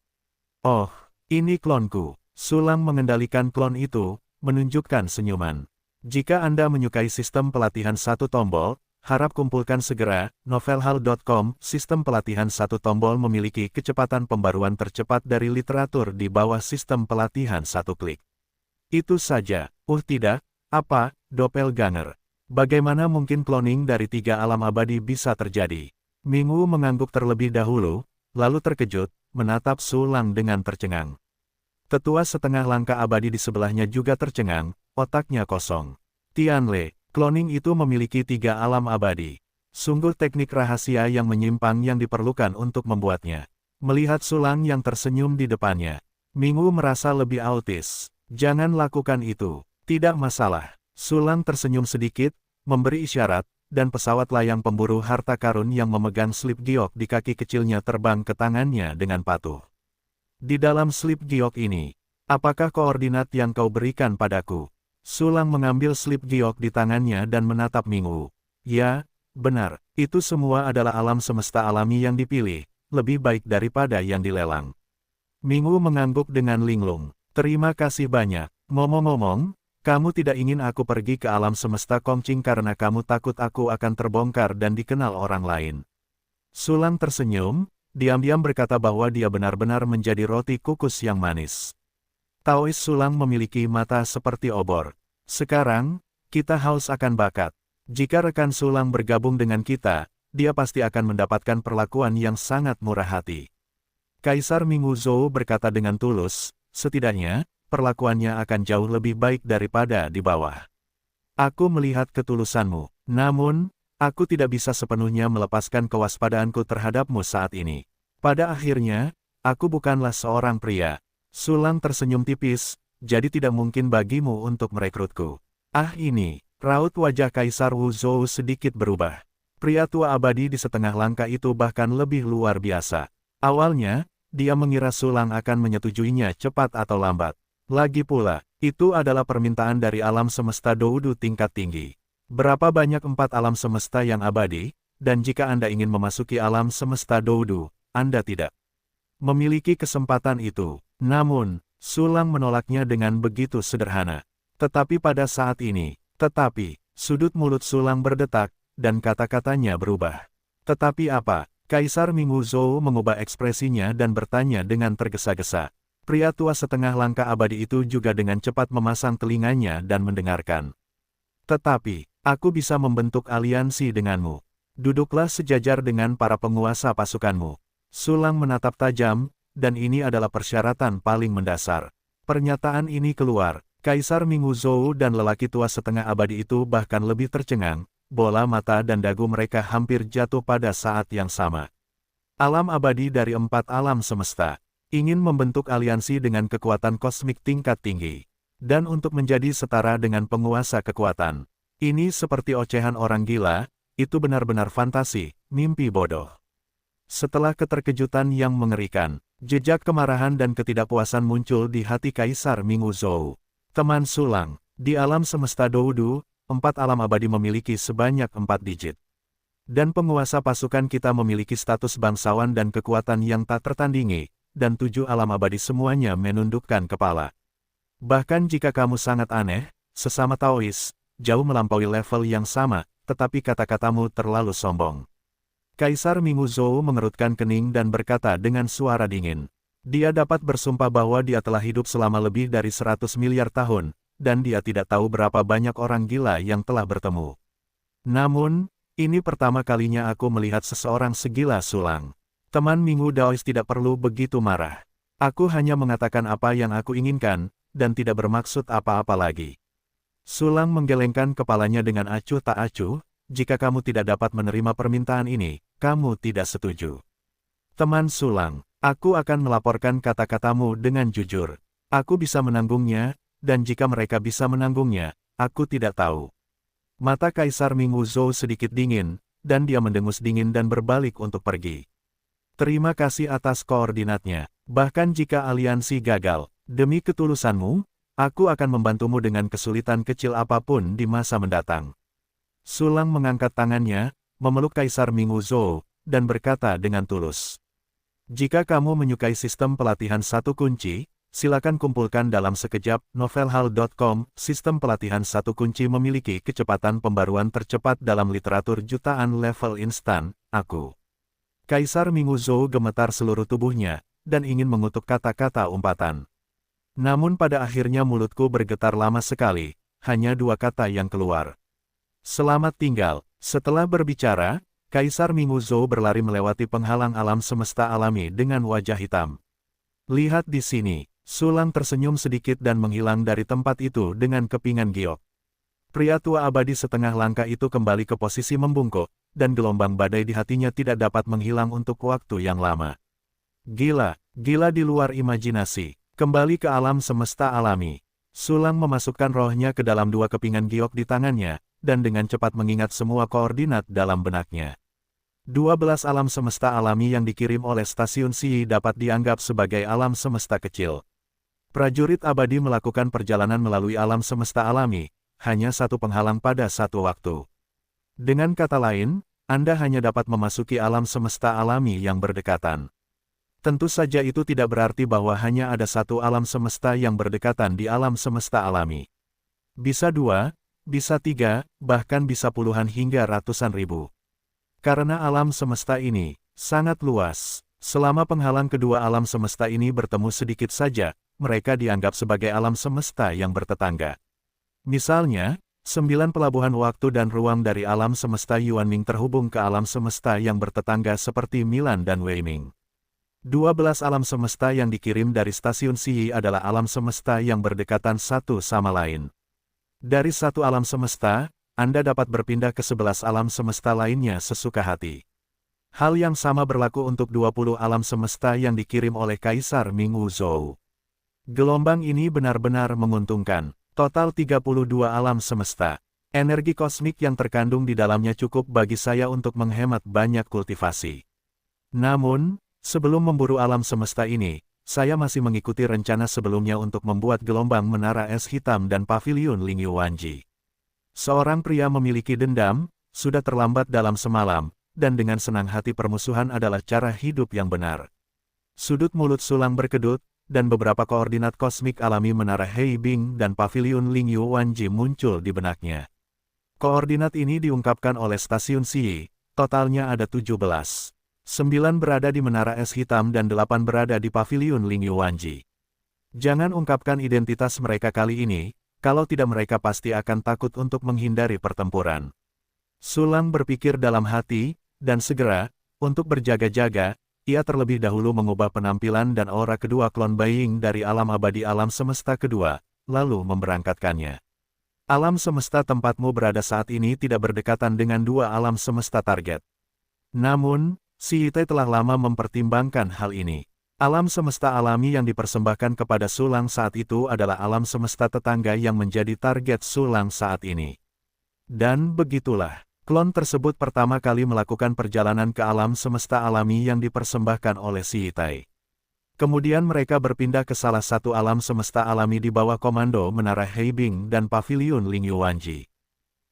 Oh, ini klonku. Sulang mengendalikan klon itu, menunjukkan senyuman. Jika Anda menyukai sistem pelatihan satu tombol, harap kumpulkan segera. Novelhall.com. Sistem pelatihan satu tombol memiliki kecepatan pembaruan tercepat dari literatur di bawah sistem pelatihan satu klik. Itu saja. Tidak, apa, doppelganger. Bagaimana mungkin cloning dari 3 alam abadi bisa terjadi? Ming Wu mengangguk terlebih dahulu, lalu terkejut, menatap Sulang dengan tercengang. Tetua setengah langkah abadi di sebelahnya juga tercengang, otaknya kosong. Tianle, cloning itu memiliki 3 alam abadi. Sungguh teknik rahasia yang menyimpang yang diperlukan untuk membuatnya. Melihat Sulang yang tersenyum di depannya, Ming Wu merasa lebih autis. Jangan lakukan itu. Tidak masalah. Sulang tersenyum sedikit, memberi isyarat, dan pesawat layang pemburu harta karun yang memegang slip giok di kaki kecilnya terbang ke tangannya dengan patuh. Di dalam slip giok ini, apakah koordinat yang kau berikan padaku? Sulang mengambil slip giok di tangannya dan menatap Ming Wu. Ya, benar, itu semua adalah alam semesta alami yang dipilih, lebih baik daripada yang dilelang. Ming Wu mengangguk dengan linglung. Terima kasih banyak. Ngomong-ngomong, kamu tidak ingin aku pergi ke alam semesta Kongqing karena kamu takut aku akan terbongkar dan dikenal orang lain. Sulang tersenyum, diam-diam berkata bahwa dia benar-benar menjadi roti kukus yang manis. Taois Sulang memiliki mata seperti obor. Sekarang, kita haus akan bakat. Jika rekan Sulang bergabung dengan kita, dia pasti akan mendapatkan perlakuan yang sangat murah hati. Kaisar Ming Huazhou berkata dengan tulus, setidaknya, perlakuannya akan jauh lebih baik daripada di bawah. Aku melihat ketulusanmu, namun, aku tidak bisa sepenuhnya melepaskan kewaspadaanku terhadapmu saat ini. Pada akhirnya, aku bukanlah seorang pria. Sulang tersenyum tipis, jadi tidak mungkin bagimu untuk merekrutku. Ah ini, raut wajah Kaisar Huazhou sedikit berubah. Pria tua abadi di setengah langkah itu bahkan lebih luar biasa. Awalnya, dia mengira Sulang akan menyetujuinya cepat atau lambat. Lagi pula, itu adalah permintaan dari alam semesta Doudu tingkat tinggi. Berapa banyak 4 alam semesta yang abadi, dan jika Anda ingin memasuki alam semesta Doudu, Anda tidak memiliki kesempatan itu. Namun, Sulang menolaknya dengan begitu sederhana. Tetapi pada saat ini, sudut mulut Sulang berdetak, dan kata-katanya berubah. Tetapi apa? Kaisar Minggu Zhou mengubah ekspresinya dan bertanya dengan tergesa-gesa. Pria tua setengah langkah abadi itu juga dengan cepat memasang telinganya dan mendengarkan. Tetapi, aku bisa membentuk aliansi denganmu. Duduklah sejajar dengan para penguasa pasukanmu. Sulang menatap tajam, dan ini adalah persyaratan paling mendasar. Pernyataan ini keluar, Kaisar Minggu Zhou dan lelaki tua setengah abadi itu bahkan lebih tercengang. Bola mata dan dagu mereka hampir jatuh pada saat yang sama. Alam abadi dari 4 alam semesta ingin membentuk aliansi dengan kekuatan kosmik tingkat tinggi. Dan untuk menjadi setara dengan penguasa kekuatan. Ini seperti ocehan orang gila, itu benar-benar fantasi, mimpi bodoh. Setelah keterkejutan yang mengerikan, jejak kemarahan dan ketidakpuasan muncul di hati Kaisar Minggu Zhou. Teman Sulang, di alam semesta Doudu, 4 alam abadi memiliki sebanyak 4 digit. Dan penguasa pasukan kita memiliki status bangsawan dan kekuatan yang tak tertandingi, dan 7 alam abadi semuanya menundukkan kepala. Bahkan jika kamu sangat aneh, sesama Taois, jauh melampaui level yang sama, tetapi kata-katamu terlalu sombong. Kaisar Minggu Zhou mengerutkan kening dan berkata dengan suara dingin. Dia dapat bersumpah bahwa dia telah hidup selama lebih dari 100 miliar tahun, dan dia tidak tahu berapa banyak orang gila yang telah bertemu. Namun, ini pertama kalinya aku melihat seseorang segila Sulang. Teman Minggu Daois tidak perlu begitu marah. Aku hanya mengatakan apa yang aku inginkan, dan tidak bermaksud apa-apa lagi. Sulang menggelengkan kepalanya dengan acuh tak acuh, jika kamu tidak dapat menerima permintaan ini, kamu tidak setuju. Teman Sulang, aku akan melaporkan kata-katamu dengan jujur. Aku bisa menanggungnya, dan jika mereka bisa menanggungnya, aku tidak tahu. Mata Kaisar Minggu Zhou sedikit dingin, dan dia mendengus dingin dan berbalik untuk pergi. Terima kasih atas koordinatnya, bahkan jika aliansi gagal, demi ketulusanmu, aku akan membantumu dengan kesulitan kecil apapun di masa mendatang. Sulang mengangkat tangannya, memeluk Kaisar Minggu Zhou, dan berkata dengan tulus. Jika kamu menyukai sistem pelatihan satu kunci, silakan kumpulkan dalam sekejap. Novelhal.com, sistem pelatihan satu kunci memiliki kecepatan pembaruan tercepat dalam literatur jutaan level instan, aku. Kaisar Minggu Zhou gemetar seluruh tubuhnya, dan ingin mengutuk kata-kata umpatan. Namun pada akhirnya mulutku bergetar lama sekali, hanya 2 kata yang keluar. Selamat tinggal. Setelah berbicara, Kaisar Minggu Zhou berlari melewati penghalang alam semesta alami dengan wajah hitam. Lihat di sini. Sulang tersenyum sedikit dan menghilang dari tempat itu dengan kepingan giok. Pria tua abadi setengah langkah itu kembali ke posisi membungkuk, dan gelombang badai di hatinya tidak dapat menghilang untuk waktu yang lama. Gila, gila di luar imajinasi. Kembali ke alam semesta alami. Sulang memasukkan rohnya ke dalam 2 kepingan giok di tangannya, dan dengan cepat mengingat semua koordinat dalam benaknya. 12 alam semesta alami yang dikirim oleh stasiun Xi dapat dianggap sebagai alam semesta kecil. Prajurit abadi melakukan perjalanan melalui alam semesta alami, hanya satu penghalang pada satu waktu. Dengan kata lain, Anda hanya dapat memasuki alam semesta alami yang berdekatan. Tentu saja itu tidak berarti bahwa hanya ada satu alam semesta yang berdekatan di alam semesta alami. Bisa 2, bisa 3, bahkan bisa puluhan hingga ratusan ribu. Karena alam semesta ini sangat luas, selama penghalang kedua alam semesta ini bertemu sedikit saja, mereka dianggap sebagai alam semesta yang bertetangga. Misalnya, 9 pelabuhan waktu dan ruang dari alam semesta Yuanming terhubung ke alam semesta yang bertetangga seperti Milan dan Weiming. 12 alam semesta yang dikirim dari stasiun Xi adalah alam semesta yang berdekatan satu sama lain. Dari satu alam semesta, Anda dapat berpindah ke 11 alam semesta lainnya sesuka hati. Hal yang sama berlaku untuk 20 alam semesta yang dikirim oleh Kaisar Minggu Zhou. Gelombang ini benar-benar menguntungkan. Total 32 alam semesta. Energi kosmik yang terkandung di dalamnya cukup bagi saya untuk menghemat banyak kultivasi. Namun, sebelum memburu alam semesta ini, saya masih mengikuti rencana sebelumnya untuk membuat gelombang menara es hitam dan paviliun Ling Yuanji. Seorang pria memiliki dendam, sudah terlambat dalam semalam, dan dengan senang hati permusuhan adalah cara hidup yang benar. Sudut mulut Sulang berkedut, dan beberapa koordinat kosmik alami menara Heibing dan paviliun Ling Yuanji muncul di benaknya. Koordinat ini diungkapkan oleh stasiun Xi, totalnya ada 17. 9 berada di menara es hitam dan 8 berada di paviliun Ling Yuanji. Jangan ungkapkan identitas mereka kali ini, kalau tidak mereka pasti akan takut untuk menghindari pertempuran. Sulang berpikir dalam hati, dan segera, untuk berjaga-jaga, ia terlebih dahulu mengubah penampilan dan aura kedua klon Beiying dari alam abadi alam semesta kedua, lalu memberangkatkannya. Alam semesta tempatmu berada saat ini tidak berdekatan dengan dua alam semesta target. Namun, Si Yite telah lama mempertimbangkan hal ini. Alam semesta alami yang dipersembahkan kepada Sulang saat itu adalah alam semesta tetangga yang menjadi target Sulang saat ini. Dan begitulah, klon tersebut pertama kali melakukan perjalanan ke alam semesta alami yang dipersembahkan oleh Si Yite. Kemudian mereka berpindah ke salah satu alam semesta alami di bawah komando menara Heibing dan paviliun Ling Yuanji.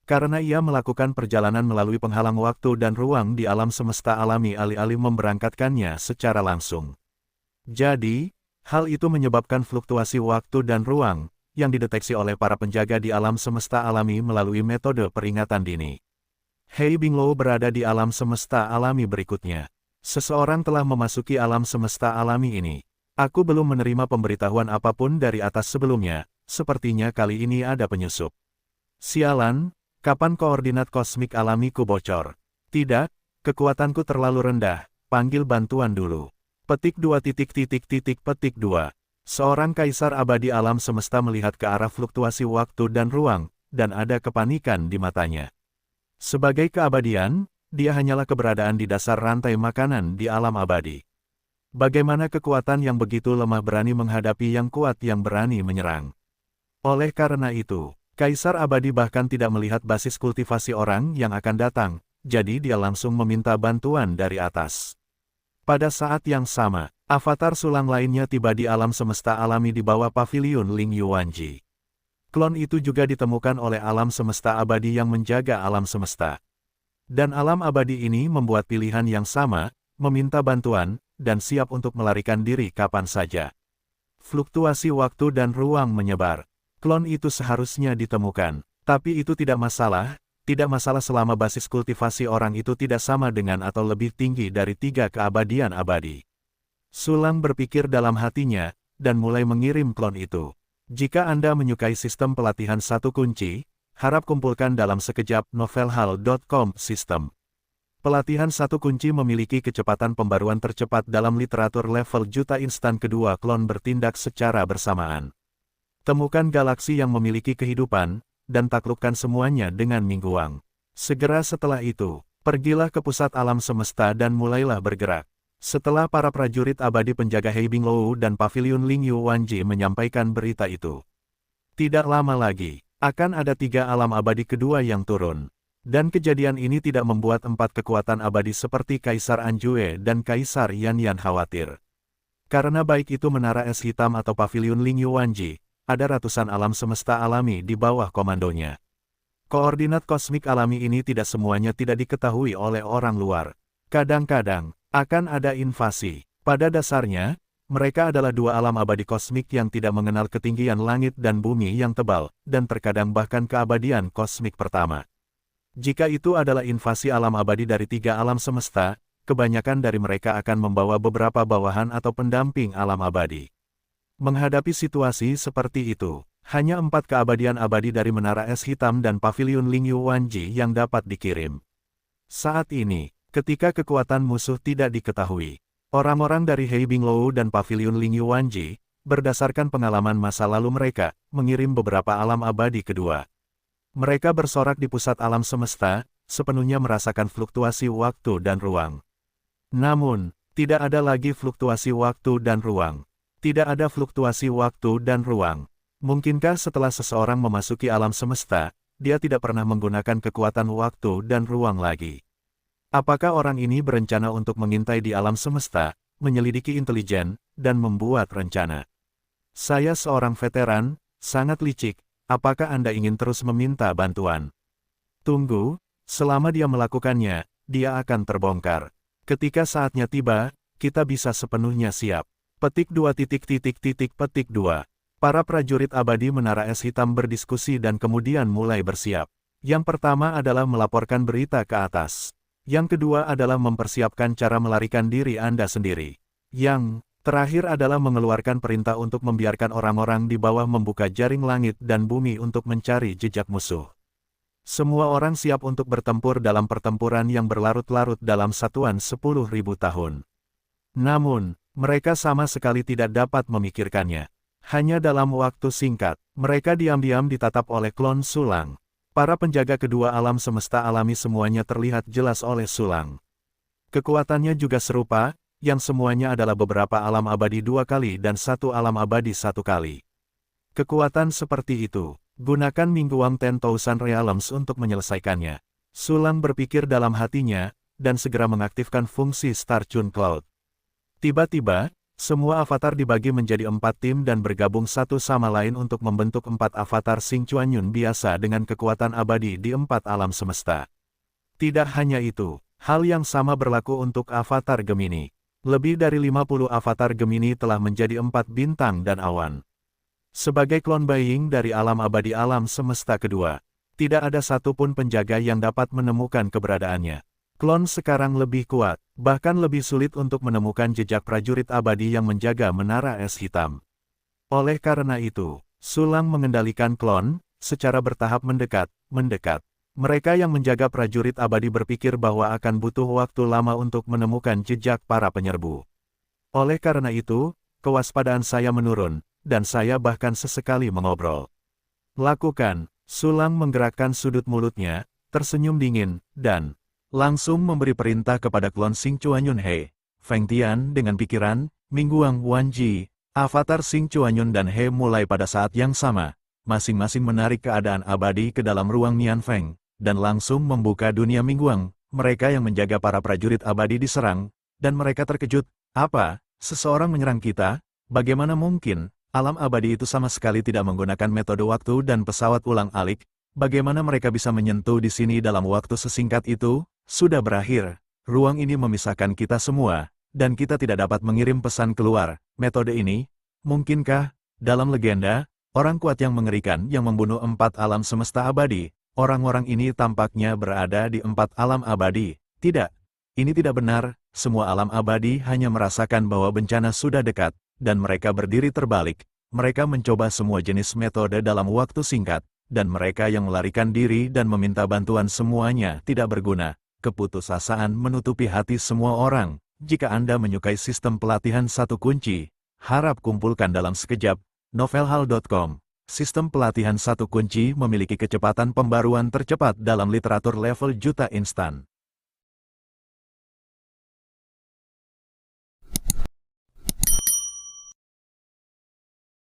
Karena ia melakukan perjalanan melalui penghalang waktu dan ruang di alam semesta alami alih-alih memberangkatkannya secara langsung. Jadi, hal itu menyebabkan fluktuasi waktu dan ruang, yang dideteksi oleh para penjaga di alam semesta alami melalui metode peringatan dini. Heibing Lo berada di alam semesta alami berikutnya. Seseorang telah memasuki alam semesta alami ini. Aku belum menerima pemberitahuan apapun dari atas sebelumnya, sepertinya kali ini ada penyusup. Sialan. Kapan koordinat kosmik alamiku bocor? Tidak, kekuatanku terlalu rendah, panggil bantuan dulu. Petik 2 petik 2. Seorang kaisar abadi alam semesta melihat ke arah fluktuasi waktu dan ruang, dan ada kepanikan di matanya. Sebagai keabadian, dia hanyalah keberadaan di dasar rantai makanan di alam abadi. Bagaimana kekuatan yang begitu lemah berani menghadapi yang kuat yang berani menyerang? Oleh karena itu, Kaisar Abadi bahkan tidak melihat basis kultivasi orang yang akan datang, jadi dia langsung meminta bantuan dari atas. Pada saat yang sama, avatar Sulang lainnya tiba di alam semesta alami di bawah paviliun Ling Yuanji. Klon itu juga ditemukan oleh alam semesta abadi yang menjaga alam semesta. Dan alam abadi ini membuat pilihan yang sama, meminta bantuan, dan siap untuk melarikan diri kapan saja. Fluktuasi waktu dan ruang menyebar. Klon itu seharusnya ditemukan, tapi itu tidak masalah selama basis kultivasi orang itu tidak sama dengan atau lebih tinggi dari 3 keabadian abadi. Sulang berpikir dalam hatinya, dan mulai mengirim klon itu. Jika Anda menyukai sistem pelatihan satu kunci, harap kumpulkan dalam sekejap novelhal.com sistem. Pelatihan satu kunci memiliki kecepatan pembaruan tercepat dalam literatur level juta instan kedua klon bertindak secara bersamaan. Temukan galaksi yang memiliki kehidupan, dan taklukkan semuanya dengan mingguang. Segera setelah itu, pergilah ke pusat alam semesta dan mulailah bergerak. Setelah para prajurit abadi penjaga Heibing Lo dan paviliun Ling Yuanji menyampaikan berita itu. Tidak lama lagi, akan ada 3 alam abadi kedua yang turun. Dan kejadian ini tidak membuat 4 kekuatan abadi seperti Kaisar Anjue dan Kaisar Yanyan khawatir. Karena baik itu menara es hitam atau paviliun Ling Yuanji, ada ratusan alam semesta alami di bawah komandonya. Koordinat kosmik alami ini tidak semuanya tidak diketahui oleh orang luar. Kadang-kadang, akan ada invasi. Pada dasarnya, mereka adalah 2 alam abadi kosmik yang tidak mengenal ketinggian langit dan bumi yang tebal, dan terkadang bahkan keabadian kosmik pertama. Jika itu adalah invasi alam abadi dari 3 alam semesta, kebanyakan dari mereka akan membawa beberapa bawahan atau pendamping alam abadi. Menghadapi situasi seperti itu, hanya 4 keabadian abadi dari menara es hitam dan paviliun Ling Yuanji yang dapat dikirim. Saat ini, ketika kekuatan musuh tidak diketahui, orang-orang dari Heibing Lo dan paviliun Ling Yuanji, berdasarkan pengalaman masa lalu mereka, mengirim beberapa alam abadi kedua. Mereka bersorak di pusat alam semesta, sepenuhnya merasakan fluktuasi waktu dan ruang. Namun, tidak ada lagi fluktuasi waktu dan ruang. Tidak ada fluktuasi waktu dan ruang. Mungkinkah setelah seseorang memasuki alam semesta, dia tidak pernah menggunakan kekuatan waktu dan ruang lagi. Apakah orang ini berencana untuk mengintai di alam semesta, menyelidiki intelijen, dan membuat rencana? Saya seorang veteran, sangat licik, apakah Anda ingin terus meminta bantuan? Tunggu, selama dia melakukannya, dia akan terbongkar. Ketika saatnya tiba, kita bisa sepenuhnya siap. Petik 2 petik 2. Para prajurit abadi Menara Es Hitam berdiskusi dan kemudian mulai bersiap. Yang pertama adalah melaporkan berita ke atas. Yang kedua adalah mempersiapkan cara melarikan diri Anda sendiri. Yang terakhir adalah mengeluarkan perintah untuk membiarkan orang-orang di bawah membuka jaring langit dan bumi untuk mencari jejak musuh. Semua orang siap untuk bertempur dalam pertempuran yang berlarut-larut dalam satuan 10.000 tahun. Namun, mereka sama sekali tidak dapat memikirkannya. Hanya dalam waktu singkat, mereka diam-diam ditatap oleh klon Sulang. Para penjaga kedua alam semesta alami semuanya terlihat jelas oleh Sulang. Kekuatannya juga serupa, yang semuanya adalah beberapa alam abadi 2 kali dan 1 alam abadi 1 kali. Kekuatan seperti itu, gunakan Mingguang 10,000 Realms untuk menyelesaikannya. Sulang berpikir dalam hatinya, dan segera mengaktifkan fungsi Star Chun Cloud. Tiba-tiba, semua avatar dibagi menjadi 4 tim dan bergabung satu sama lain untuk membentuk 4 avatar Xing Chuanyun biasa dengan kekuatan abadi di 4 alam semesta. Tidak hanya itu, hal yang sama berlaku untuk avatar Gemini. Lebih dari 50 avatar Gemini telah menjadi 4 bintang dan awan. Sebagai klon Beiying dari alam abadi alam semesta kedua, tidak ada satupun penjaga yang dapat menemukan keberadaannya. Klon sekarang lebih kuat, bahkan lebih sulit untuk menemukan jejak prajurit abadi yang menjaga Menara Es Hitam. Oleh karena itu, Sulang mengendalikan klon, secara bertahap mendekat. Mereka yang menjaga prajurit abadi berpikir bahwa akan butuh waktu lama untuk menemukan jejak para penyerbu. Oleh karena itu, kewaspadaan saya menurun, dan saya bahkan sesekali mengobrol. Lakukan, Sulang menggerakkan sudut mulutnya, tersenyum dingin, dan langsung memberi perintah kepada klon Xing Chuanyun He, Feng Tian dengan pikiran, Mingguang Wanji, avatar Xing Chuanyun dan He mulai pada saat yang sama, masing-masing menarik keadaan abadi ke dalam ruang Nian Feng, dan langsung membuka dunia Mingguang. Mereka yang menjaga para prajurit abadi diserang, dan mereka terkejut, apa, seseorang menyerang kita? Bagaimana mungkin? Alam abadi itu sama sekali tidak menggunakan metode waktu dan pesawat ulang-alik. Bagaimana mereka bisa menyentuh di sini dalam waktu sesingkat itu? Sudah berakhir. Ruang ini memisahkan kita semua, dan kita tidak dapat mengirim pesan keluar. Metode ini, mungkinkah, dalam legenda, orang kuat yang mengerikan yang membunuh 4 alam semesta abadi, orang-orang ini tampaknya berada di 4 alam abadi. Tidak, ini tidak benar. Semua alam abadi hanya merasakan bahwa bencana sudah dekat, dan mereka berdiri terbalik. Mereka mencoba semua jenis metode dalam waktu singkat, dan mereka yang melarikan diri dan meminta bantuan semuanya tidak berguna. Keputusasaan menutupi hati semua orang. Jika Anda menyukai sistem pelatihan satu kunci, harap kumpulkan dalam sekejap. Novelhal.com. Sistem pelatihan satu kunci memiliki kecepatan pembaruan tercepat dalam literatur level juta instan.